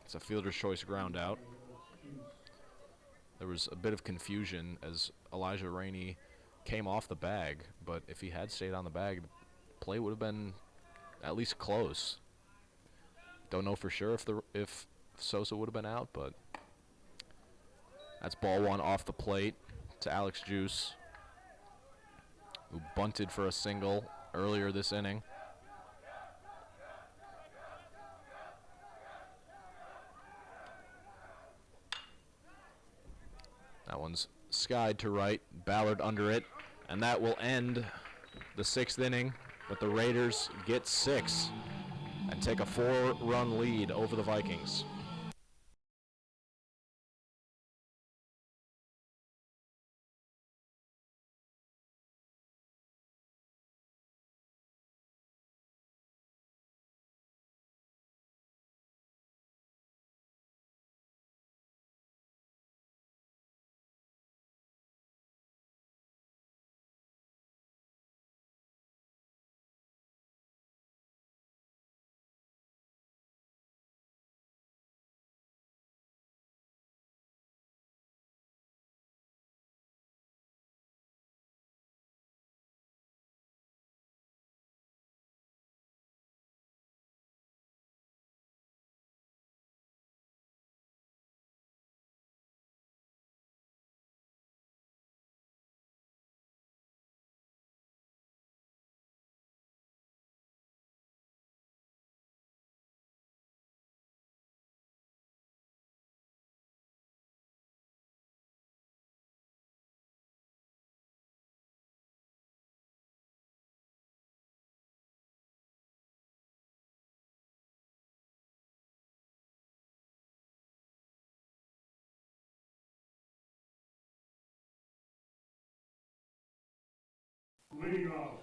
It's a fielder's choice ground out. There was a bit of confusion as Elijah Rainey came off the bag, but if he had stayed on the bag, the play would have been at least close. Don't know for sure if Sosa would have been out, but that's ball 1 off the plate to Alex Juice, who bunted for a single earlier this inning. That one's skied to right, Ballard under it, and that will end the 6th inning, but the Raiders get 6 and take a 4-run lead over the Vikings.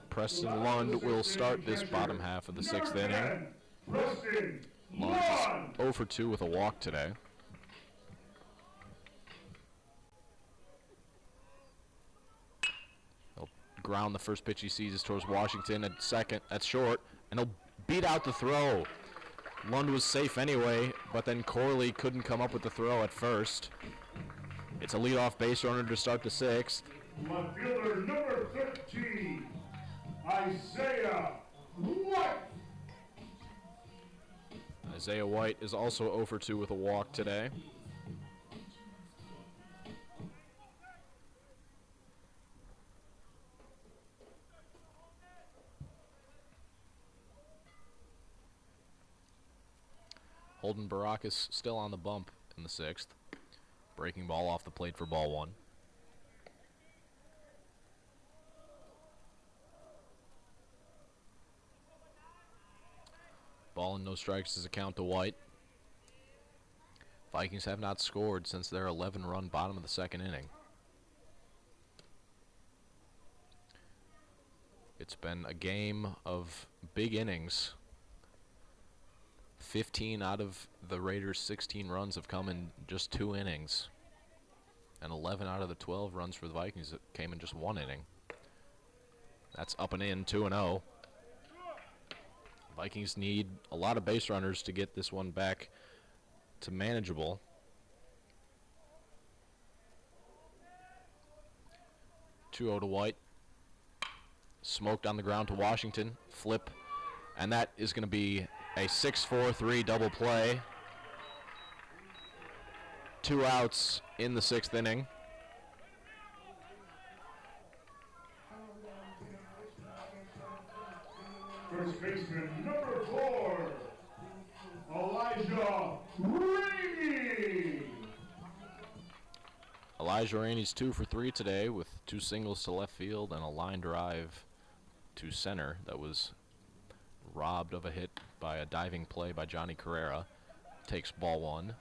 Preston Lund will start this bottom half of the 6th inning. Lund is 0 for 2 with a walk today. He'll ground the first pitch he sees towards Washington at second. That's short, and he'll beat out the throw. Lund was safe anyway, but then Corley couldn't come up with the throw at first. It's a leadoff base runner to start the 6th. Left fielder number 13, Isaiah White. Isaiah White is also 0 for 2 with a walk today. Holden Baracus still on the bump in the 6th. Breaking ball off the plate for ball 1. Ball and no strikes is a count to White. Vikings have not scored since their 11-run bottom of the 2nd inning. It's been a game of big innings. 15 out of the Raiders' 16 runs have come in just 2 innings. And 11 out of the 12 runs for the Vikings came in just 1 inning. That's up and in, 2-0. Vikings need a lot of base runners to get this one back to manageable. (2-0) to White. Smoked on the ground to Washington. Flip. And that is going to be a 6-4-3 double play. 2 outs in the 6th inning. First baseman number 4, Elijah Rainey. Elijah Rainey's 2 for 3 today with 2 singles to left field and a line drive to center that was robbed of a hit by a diving play by Johnny Carrera. Takes ball 1.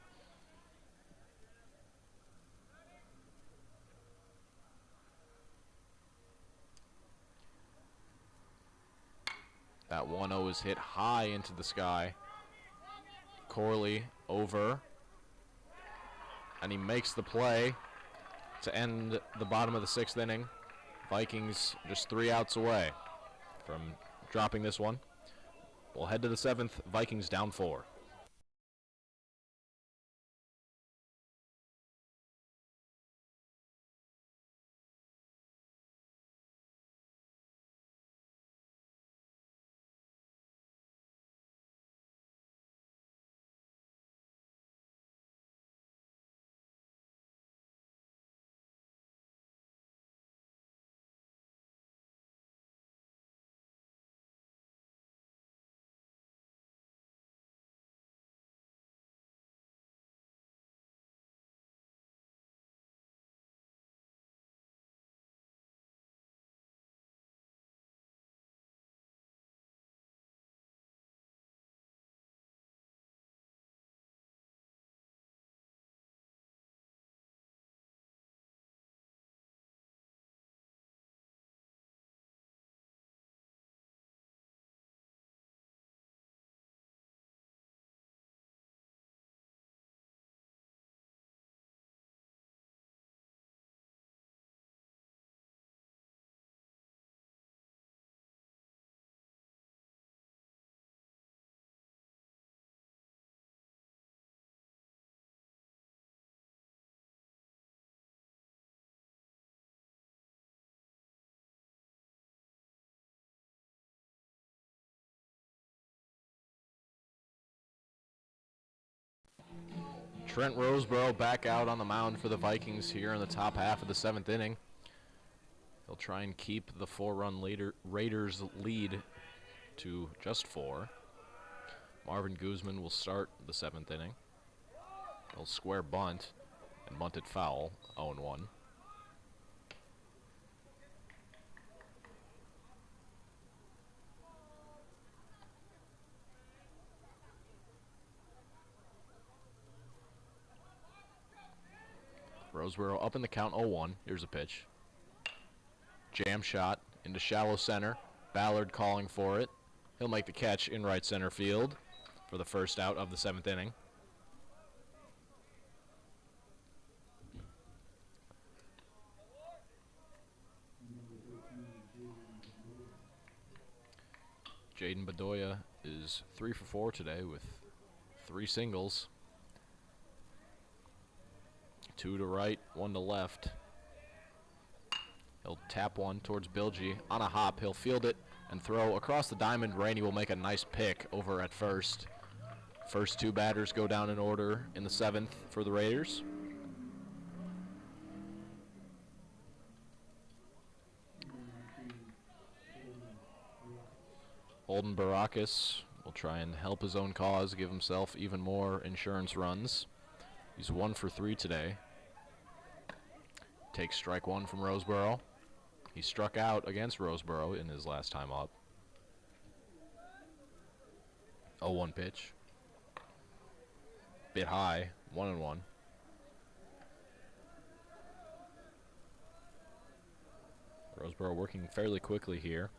That 1-0 is hit high into the sky. Corley over. And he makes the play to end the bottom of the 6th inning. Vikings just 3 outs away from dropping this one. We'll head to the 7th. Vikings down 4. Trent Roseborough back out on the mound for the Vikings here in the top half of the 7th inning. They'll try and keep the 4-run Raiders lead to just 4. Marvin Guzman will start the 7th inning. He'll square bunt and bunt it foul, 0-1. Roseborough up in the count, 0-1. Here's a pitch. Jam shot into shallow center. Ballard calling for it. He'll make the catch in right center field for the first out of the 7th inning. Jaden Bedoya is 3 for 4 today with 3 singles. 2 to right, 1 to left. He'll tap one towards Bilgi. On a hop, he'll field it and throw across the diamond. Rainey will make a nice pick over at first. First 2 batters go down in order in the 7th for the Raiders. Holden Baracus will try and help his own cause, give himself even more insurance runs. He's 1 for 3 today. Takes strike 1 from Roseborough. He struck out against Roseborough in his last time up. 0-1 pitch. Bit high, 1-1. Roseborough working fairly quickly here.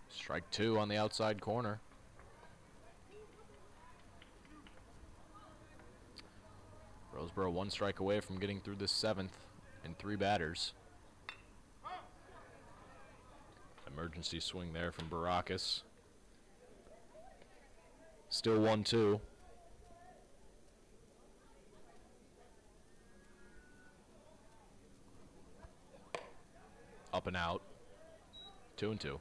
Strike 2 on the outside corner. Roseborough 1 strike away from getting through this 7th in 3 batters. Emergency swing there from Baracus. Still 1-2. Up and out. 2-2.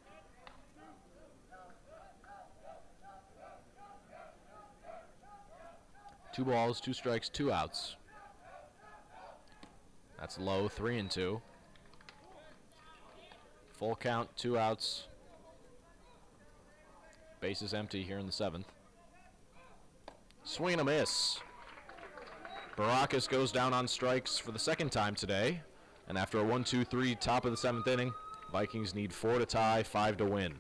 2 balls, 2 strikes, 2 outs. That's low, 3-2. Full count, 2 outs. Bases empty here in the 7th. Swing and a miss. Baracus goes down on strikes for the second time today. And after a 1-2-3 top of the 7th inning, Vikings need 4 to tie, 5 to win.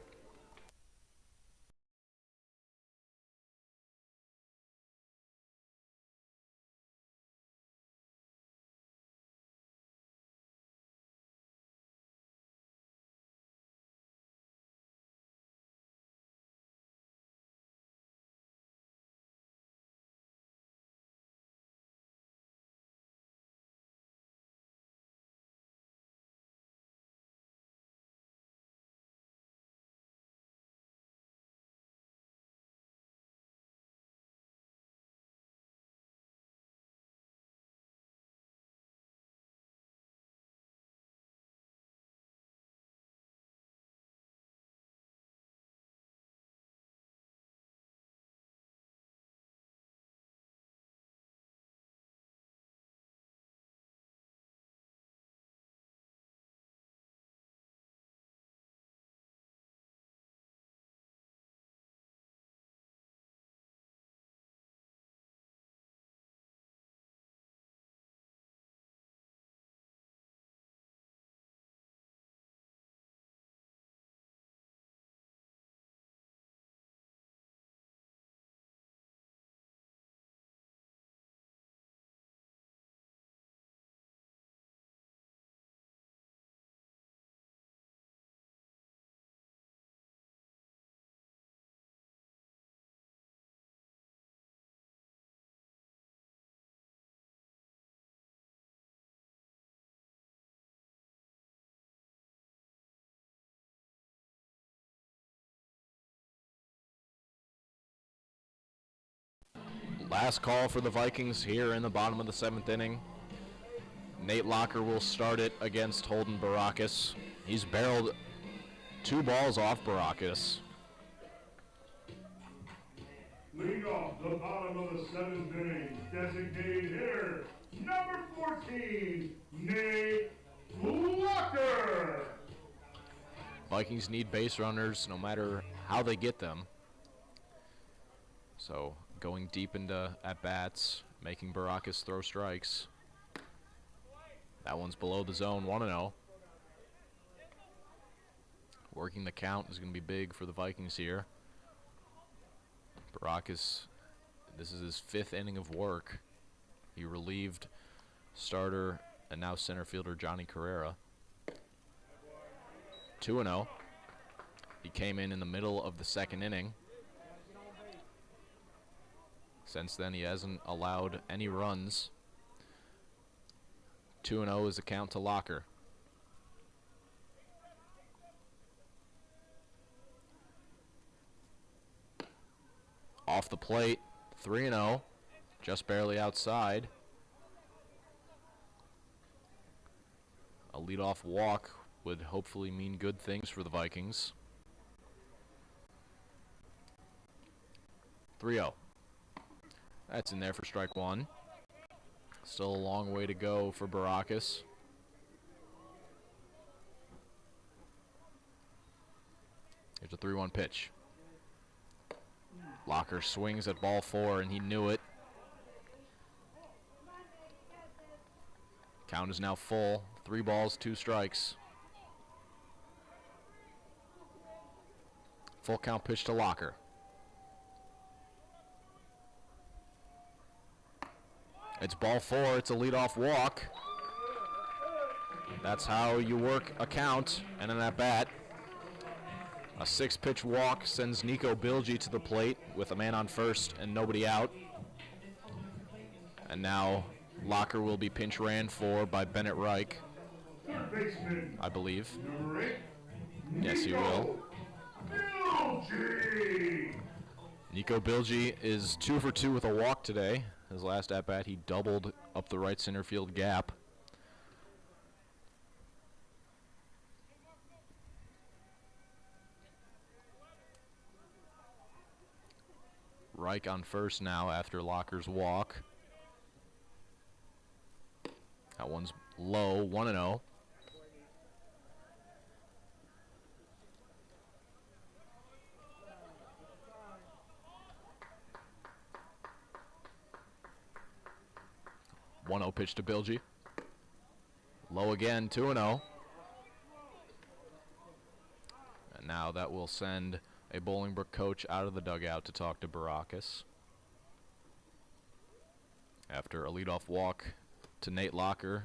Last call for the Vikings here in the bottom of the 7th inning. Nate Locker will start it against Holden Baracus. He's barreled 2 balls off Baracus. Leading off the bottom of the 7th inning, designated hitter, number 14, Nate Locker. Vikings need base runners no matter how they get them. So going deep into at-bats, making Baracus throw strikes. That one's below the zone, 1-0. Working the count is going to be big for the Vikings here. Baracus, this is his 5th inning of work. He relieved starter and now center fielder Johnny Carrera. 2-0. He came in the middle of the 2nd inning. Since then, he hasn't allowed any runs. 2-0 is the count to Locker. Off the plate, 3-0, just barely outside. A leadoff walk would hopefully mean good things for the Vikings. 3-0. That's in there for strike 1. Still a long way to go for Baracus. Here's a 3-1 pitch. Locker swings at ball 4, and he knew it. Count is now full. 3 balls, 2 strikes. Full count pitch to Locker. It's ball 4. It's a leadoff walk. That's how you work a count and an at-bat. A 6-pitch walk sends Nico Bilgi to the plate with a man on first and nobody out. And now Locker will be pinch ran for by Bennett Reich, Third baseman, I believe. number 8, Yes, he will. Bilgi. Nico Bilgi is 2 for 2 with a walk today. His last at-bat, he doubled up the right center field gap. Reich on first now after Locker's walk. That one's low, 1-0. 1-0 pitch to Bilgi. Low again, 2-0. And now that will send a Bolingbrook coach out of the dugout to talk to Baracus. After a leadoff walk to Nate Locker,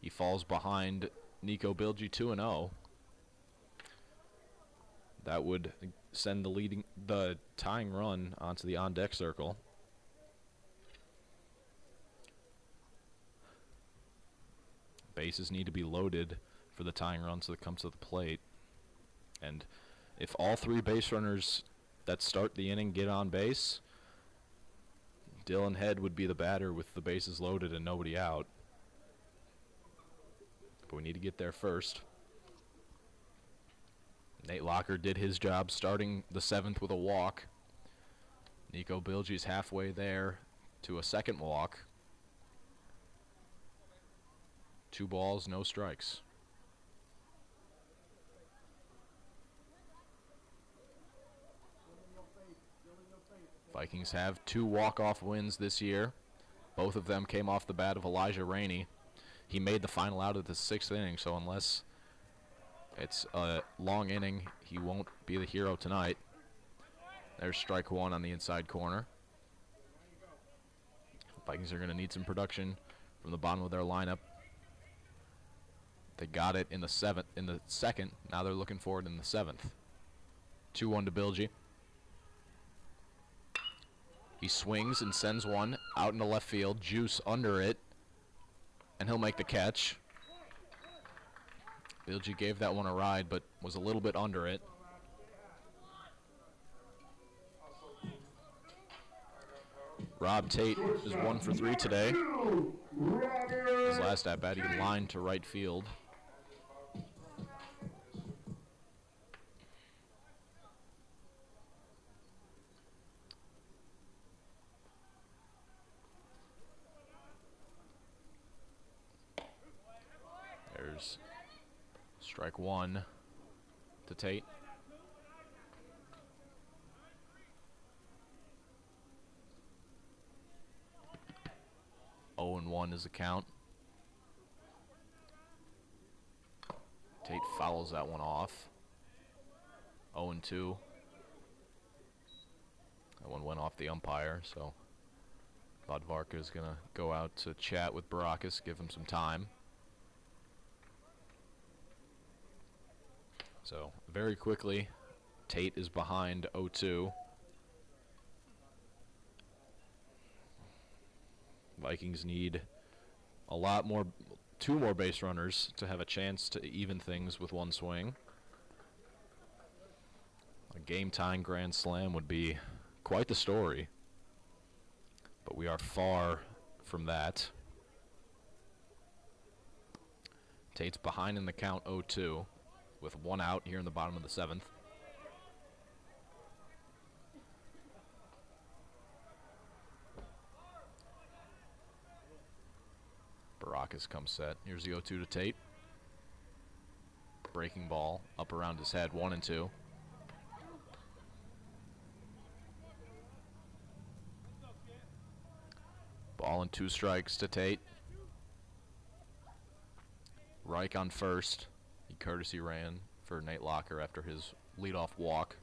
he falls behind Nico Bilgi 2-0. That would send the tying run onto the on-deck circle. Bases need to be loaded for the tying run so that comes to the plate. And if all three base runners that start the inning get on base, Dylan Head would be the batter with the bases loaded and nobody out. But we need to get there first. Nate Locker did his job starting the 7th with a walk. Nico Bilgi's halfway there to a second walk. 2 balls, no strikes. Vikings have 2 walk-off wins this year. Both of them came off the bat of Elijah Rainey. He made the final out of the 6th inning, so unless it's a long inning, he won't be the hero tonight. There's strike 1 on the inside corner. Vikings are going to need some production from the bottom of their lineup. They got it in the 2nd. Now they're looking for it in the 7th. 2-1 to Bilgi. He swings and sends one out into left field. Juice under it, and he'll make the catch. Bilgi gave that one a ride, but was a little bit under it. Rob Tate is 1 for 3 today. His last at-bat, he lined to right field. There's strike 1 to Tate. Oh and 1 is the count. Tate fouls that one off. 0 and 2. That one went off the umpire, so Vodvarka is going to go out to chat with Baracus, give him some time. So very quickly, Tate is behind 0-2. Vikings need a lot more, 2 more base runners to have a chance to even things with 1 swing. A game-tying grand slam would be quite the story, but we are far from that. Tate's behind in the count 0-2 with 1 out here in the bottom of the 7th. Baracus comes set. Here's the 0-2 to Tate. Breaking ball up around his head, 1 and 2. Ball and 2 strikes to Tate. Reich on first. He courtesy ran for Nate Locker after his leadoff walk.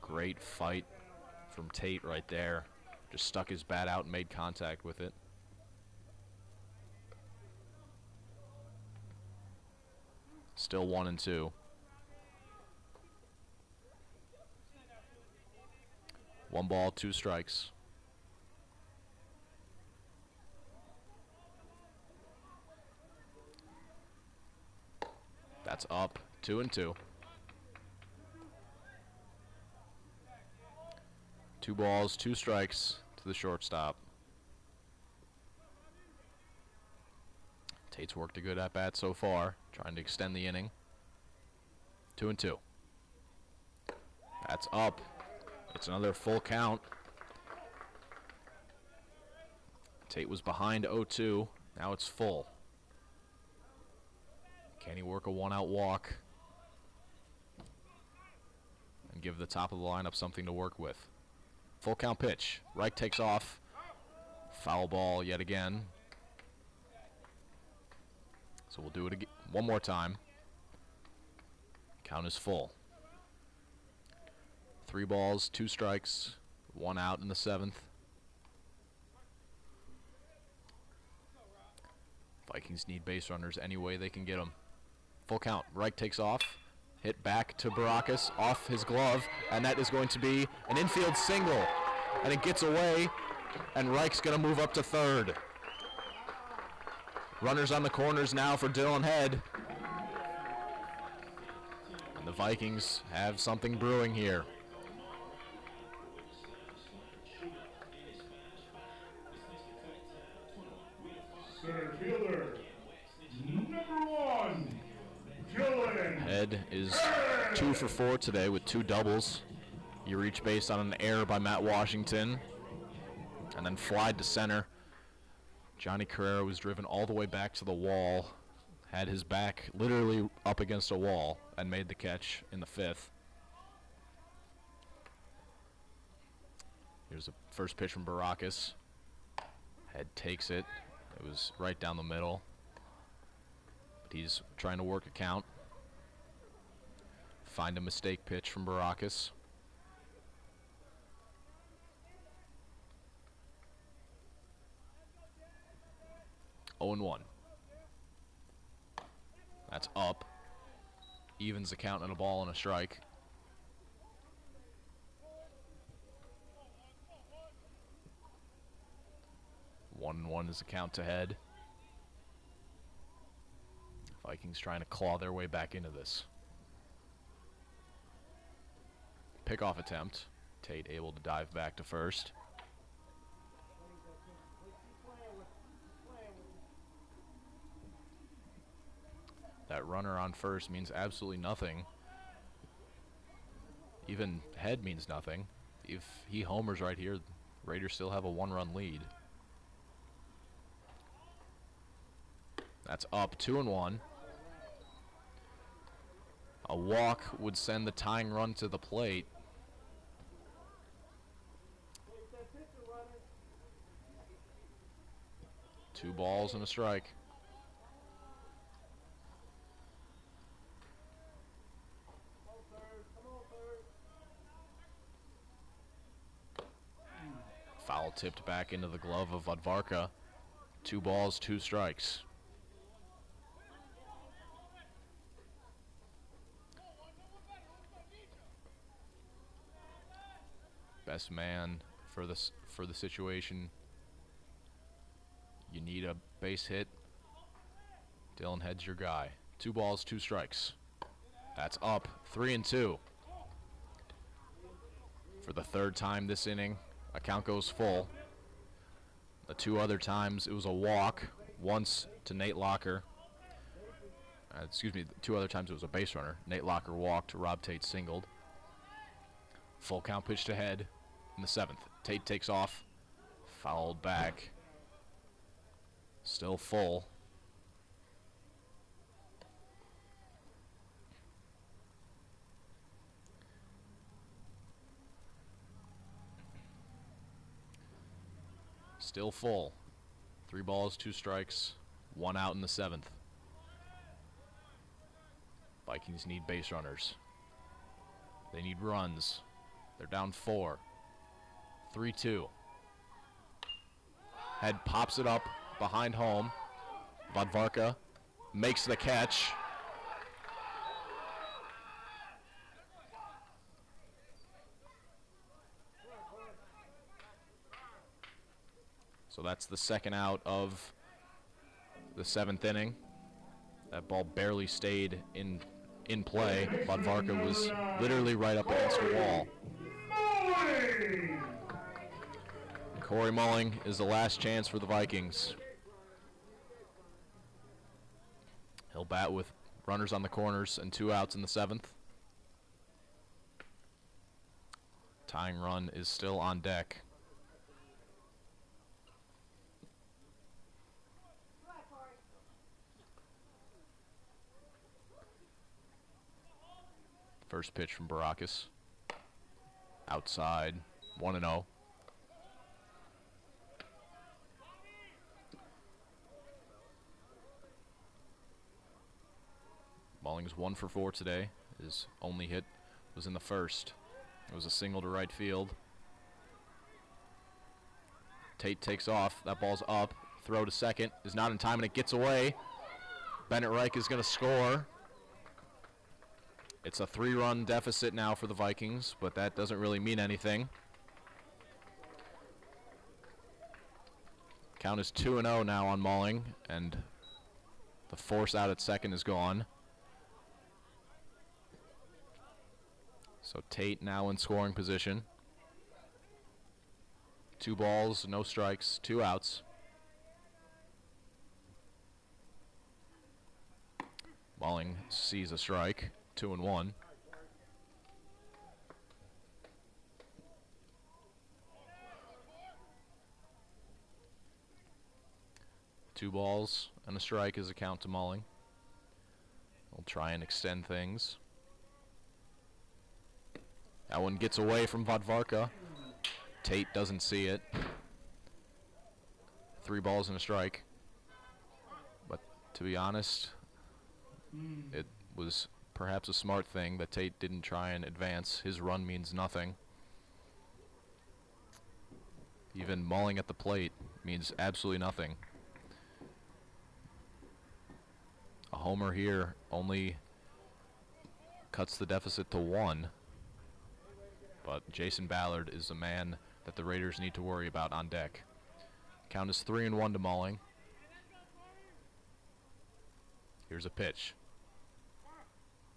Great fight from Tate right there. Just stuck his bat out and made contact with it. Still 1 and 2. 1 ball, 2 strikes. That's up, 2 and 2. 2 balls, 2 strikes to the shortstop. Tate's worked a good at-bat so far, trying to extend the inning. 2 and 2. That's up. It's another full count. Tate was behind 0-2. Now it's full. Can he work a 1-out walk and give the top of the lineup something to work with? Full count pitch. Reich takes off. Foul ball yet again. So we'll do it again one more time. Count is full. 3 balls, 2 strikes, 1 out in the 7th. Vikings need base runners any way they can get them. Full count. Reich takes off. Hit back to Baracus off his glove, and that is going to be an infield single. And it gets away, and Reich's going to move up to third. Runners on the corners now for Dylan Head. And the Vikings have something brewing here. Center fielder, number 1, Dylan Head is 2 for 4 today with 2 doubles. He reached base on an error by Matt Washington and then flied to center. Johnny Carrera was driven all the way back to the wall, had his back literally up against a wall, and made the catch in the 5th. Here's the first pitch from Baracus. Head takes it. It was right down the middle. But he's trying to work a count. Find a mistake pitch from Baracus. Oh and 1. That's up. Evens the count and a ball and a strike. One and 1 is the count to Head. Vikings trying to claw their way back into this. Pickoff attempt. Tate able to dive back to first. That runner on first means absolutely nothing. Even Head means nothing. If he homers right here, Raiders still have a 1-run lead. That's up 2 and 1. A walk would send the tying run to the plate. Two balls and a strike. Foul tipped back into the glove of Vodvarka. 2 balls, 2 strikes. Best man for the situation. You need a base hit. Dylan Head's your guy. 2 balls, 2 strikes. That's up 3 and 2. For the 3rd time this inning, account goes full. The 2 other times it was a walk. Once to Nate Locker. The 2 other times it was a base runner. Nate Locker walked. Rob Tate singled. Full count pitch to Head in the 7th. Tate takes off. Fouled back. Still full. Still full. 3 balls, 2 strikes, 1 out in the 7th. Vikings need base runners. They need runs. They're down 4. 3-2. Head pops it up behind home. Vodvarka makes the catch. So that's the 2nd out of the 7th inning. That ball barely stayed in play. Vodvarka was literally right up against the wall. Corey Mulling is the last chance for the Vikings. He'll bat with runners on the corners and 2 outs in the 7th. Tying run is still on deck. First pitch from Baracus. Outside, 1-0. Mulling's 1 for 4 today. His only hit was in the first. It was a single to right field. Tate takes off. That ball's up. Throw to second is not in time, and it gets away. Bennett Reich is going to score. It's a 3-run deficit now for the Vikings, but that doesn't really mean anything. Count is 2-0 now on Mulling, and the force out at second is gone. So Tate now in scoring position. 2 balls, no strikes, 2 outs. Mulling sees a strike, 2-1. Two balls and a strike is a count to Mulling. We'll try and extend things. That one gets away from Vodvarka. Tate doesn't see it. 3 balls and a strike. But to be honest, it was perhaps a smart thing that Tate didn't try and advance. His run means nothing. Even Mulling at the plate means absolutely nothing. A homer here only cuts the deficit to 1. But Jason Ballard is the man that the Raiders need to worry about on deck. Count is 3-1 to Mulling. Here's a pitch.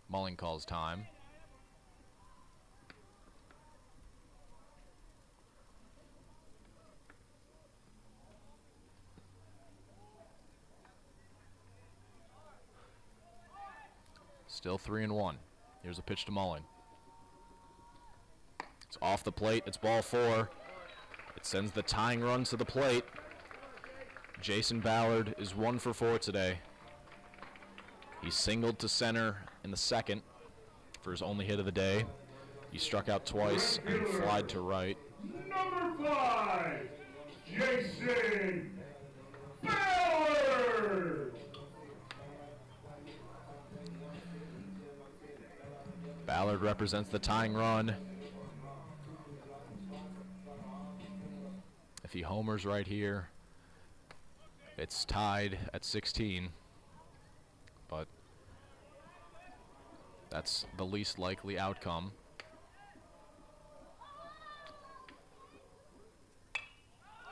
Mulling calls time. Still 3-1. Here's a pitch to Mulling. It's off the plate. It's ball 4. It sends the tying run to the plate. Jason Ballard is 1 for 4 today. He singled to center in the second for his only hit of the day. He struck out twice and flied to right. Number 5, Jason Ballard. Ballard represents the tying run. If he homers right here, it's tied at 16. But that's the least likely outcome.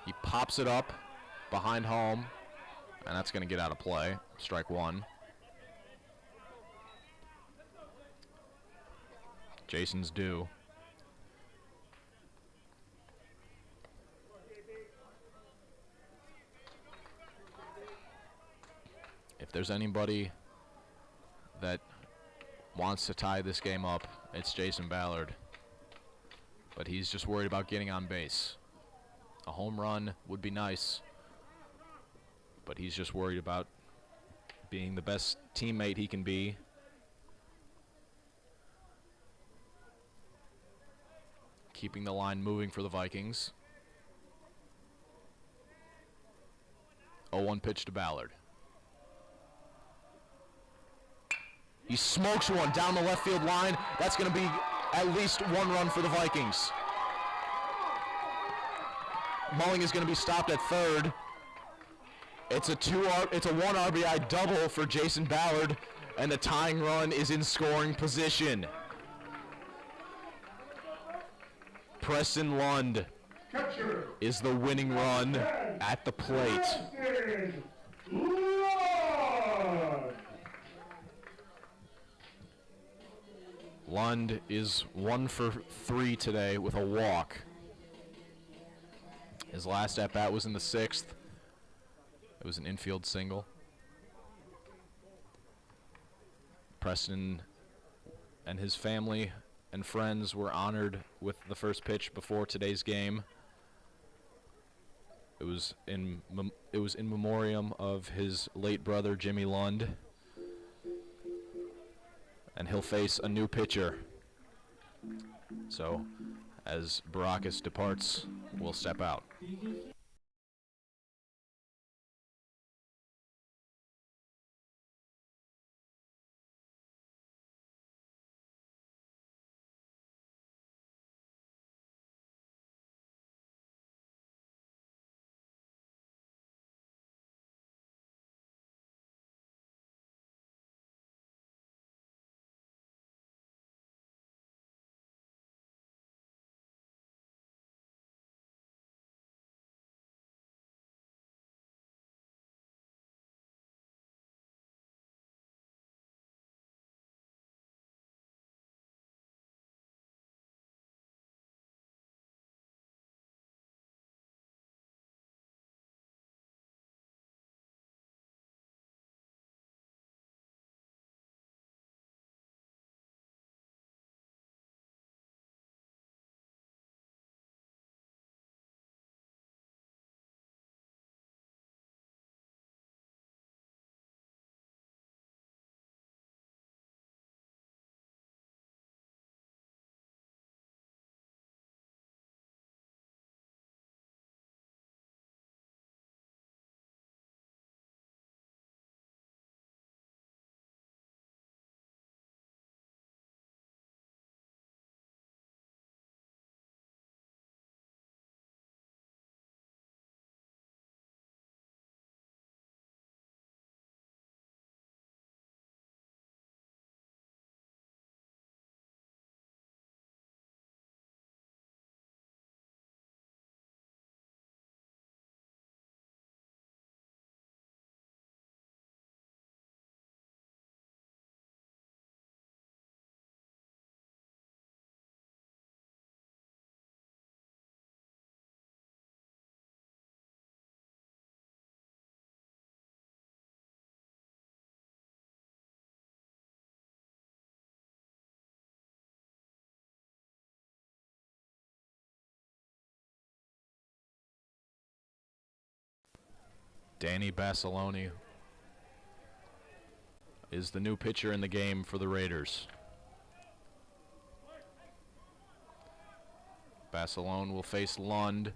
He pops it up behind home, and that's going to get out of play. Strike 1. Jason's due. If there's anybody that wants to tie this game up, it's Jason Ballard. But he's just worried about getting on base. A home run would be nice, but he's just worried about being the best teammate he can be. Keeping the line moving for the Vikings. 0-1 pitch to Ballard. He smokes one down the left field line. That's going to be at least 1 run for the Vikings. Mulling is going to be stopped at third. It's a 1 RBI double for Jason Ballard, and the tying run is in scoring position. Preston Lund is the winning run at the plate. Lund is 1 for 3 today with a walk. His last at-bat was in the 6th. It was an infield single. Preston and his family and friends were honored with the first pitch before today's game. It was in memoriam of his late brother Jimmy Lund, and he'll face a new pitcher. So, as Baracus departs, we'll step out. Danny Basilone is the new pitcher in the game for the Raiders. Basilone will face Lund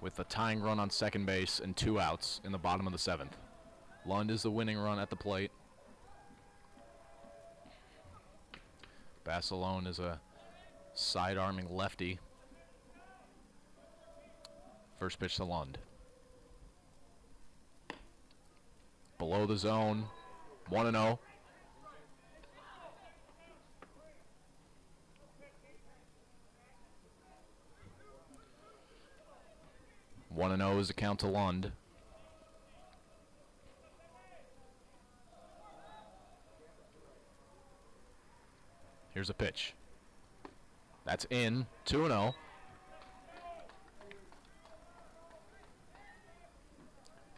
with a tying run on second base and 2 outs in the bottom of the 7th. Lund is the winning run at the plate. Basilone is a side-arming lefty. First pitch to Lund. Below the zone, 1-0. One and 0 is the count to Lund. Here's a pitch. That's in. 2-0.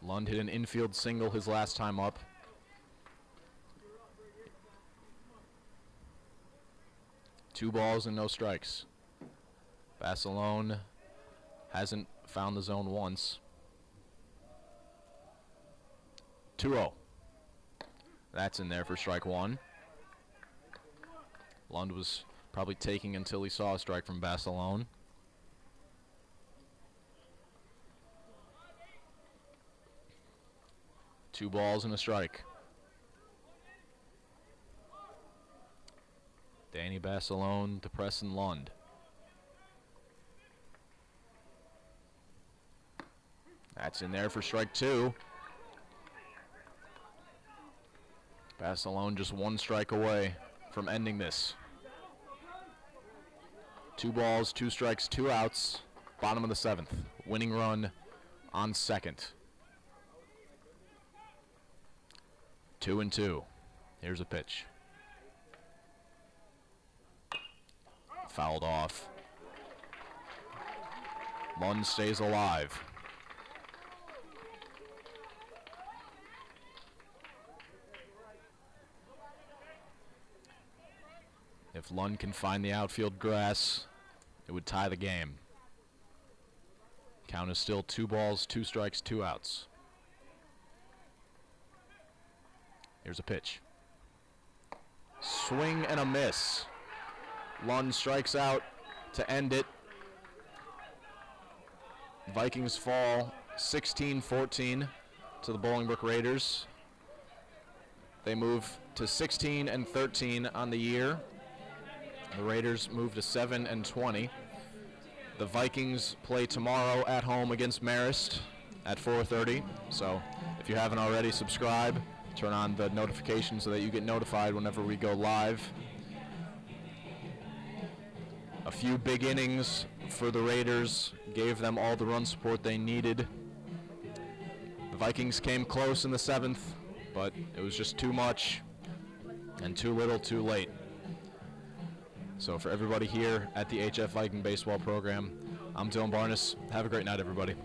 Lund hit an infield single his last time up. Two balls and no strikes. Basilone hasn't found the zone once. 2-0. That's in there for strike 1. Lund was probably taking until he saw a strike from Basilone. Two balls and a strike. Danny Basilone depressing Lund. That's in there for strike 2. Basilone just 1 strike away from ending this. 2 balls, 2 strikes, 2 outs. Bottom of the 7th. Winning run on second. 2-2. Here's a pitch. Fouled off. Lund stays alive. If Lund can find the outfield grass, it would tie the game. Count is still 2 balls, 2 strikes, 2 outs. Here's a pitch. Swing and a miss. Lund strikes out to end it. Vikings fall 16-14 to the Bolingbrook Raiders. They move to 16-13 on the year. The Raiders move to 7-20. The Vikings play tomorrow at home against Marist at 4:30. So if you haven't already, subscribe. Turn on the notifications so that you get notified whenever we go live. A few big innings for the Raiders gave them all the run support they needed. The Vikings came close in the 7th, but it was just too much and too little too late. So for everybody here at the HF Viking baseball program, I'm Dylan Barnes. Have a great night, everybody.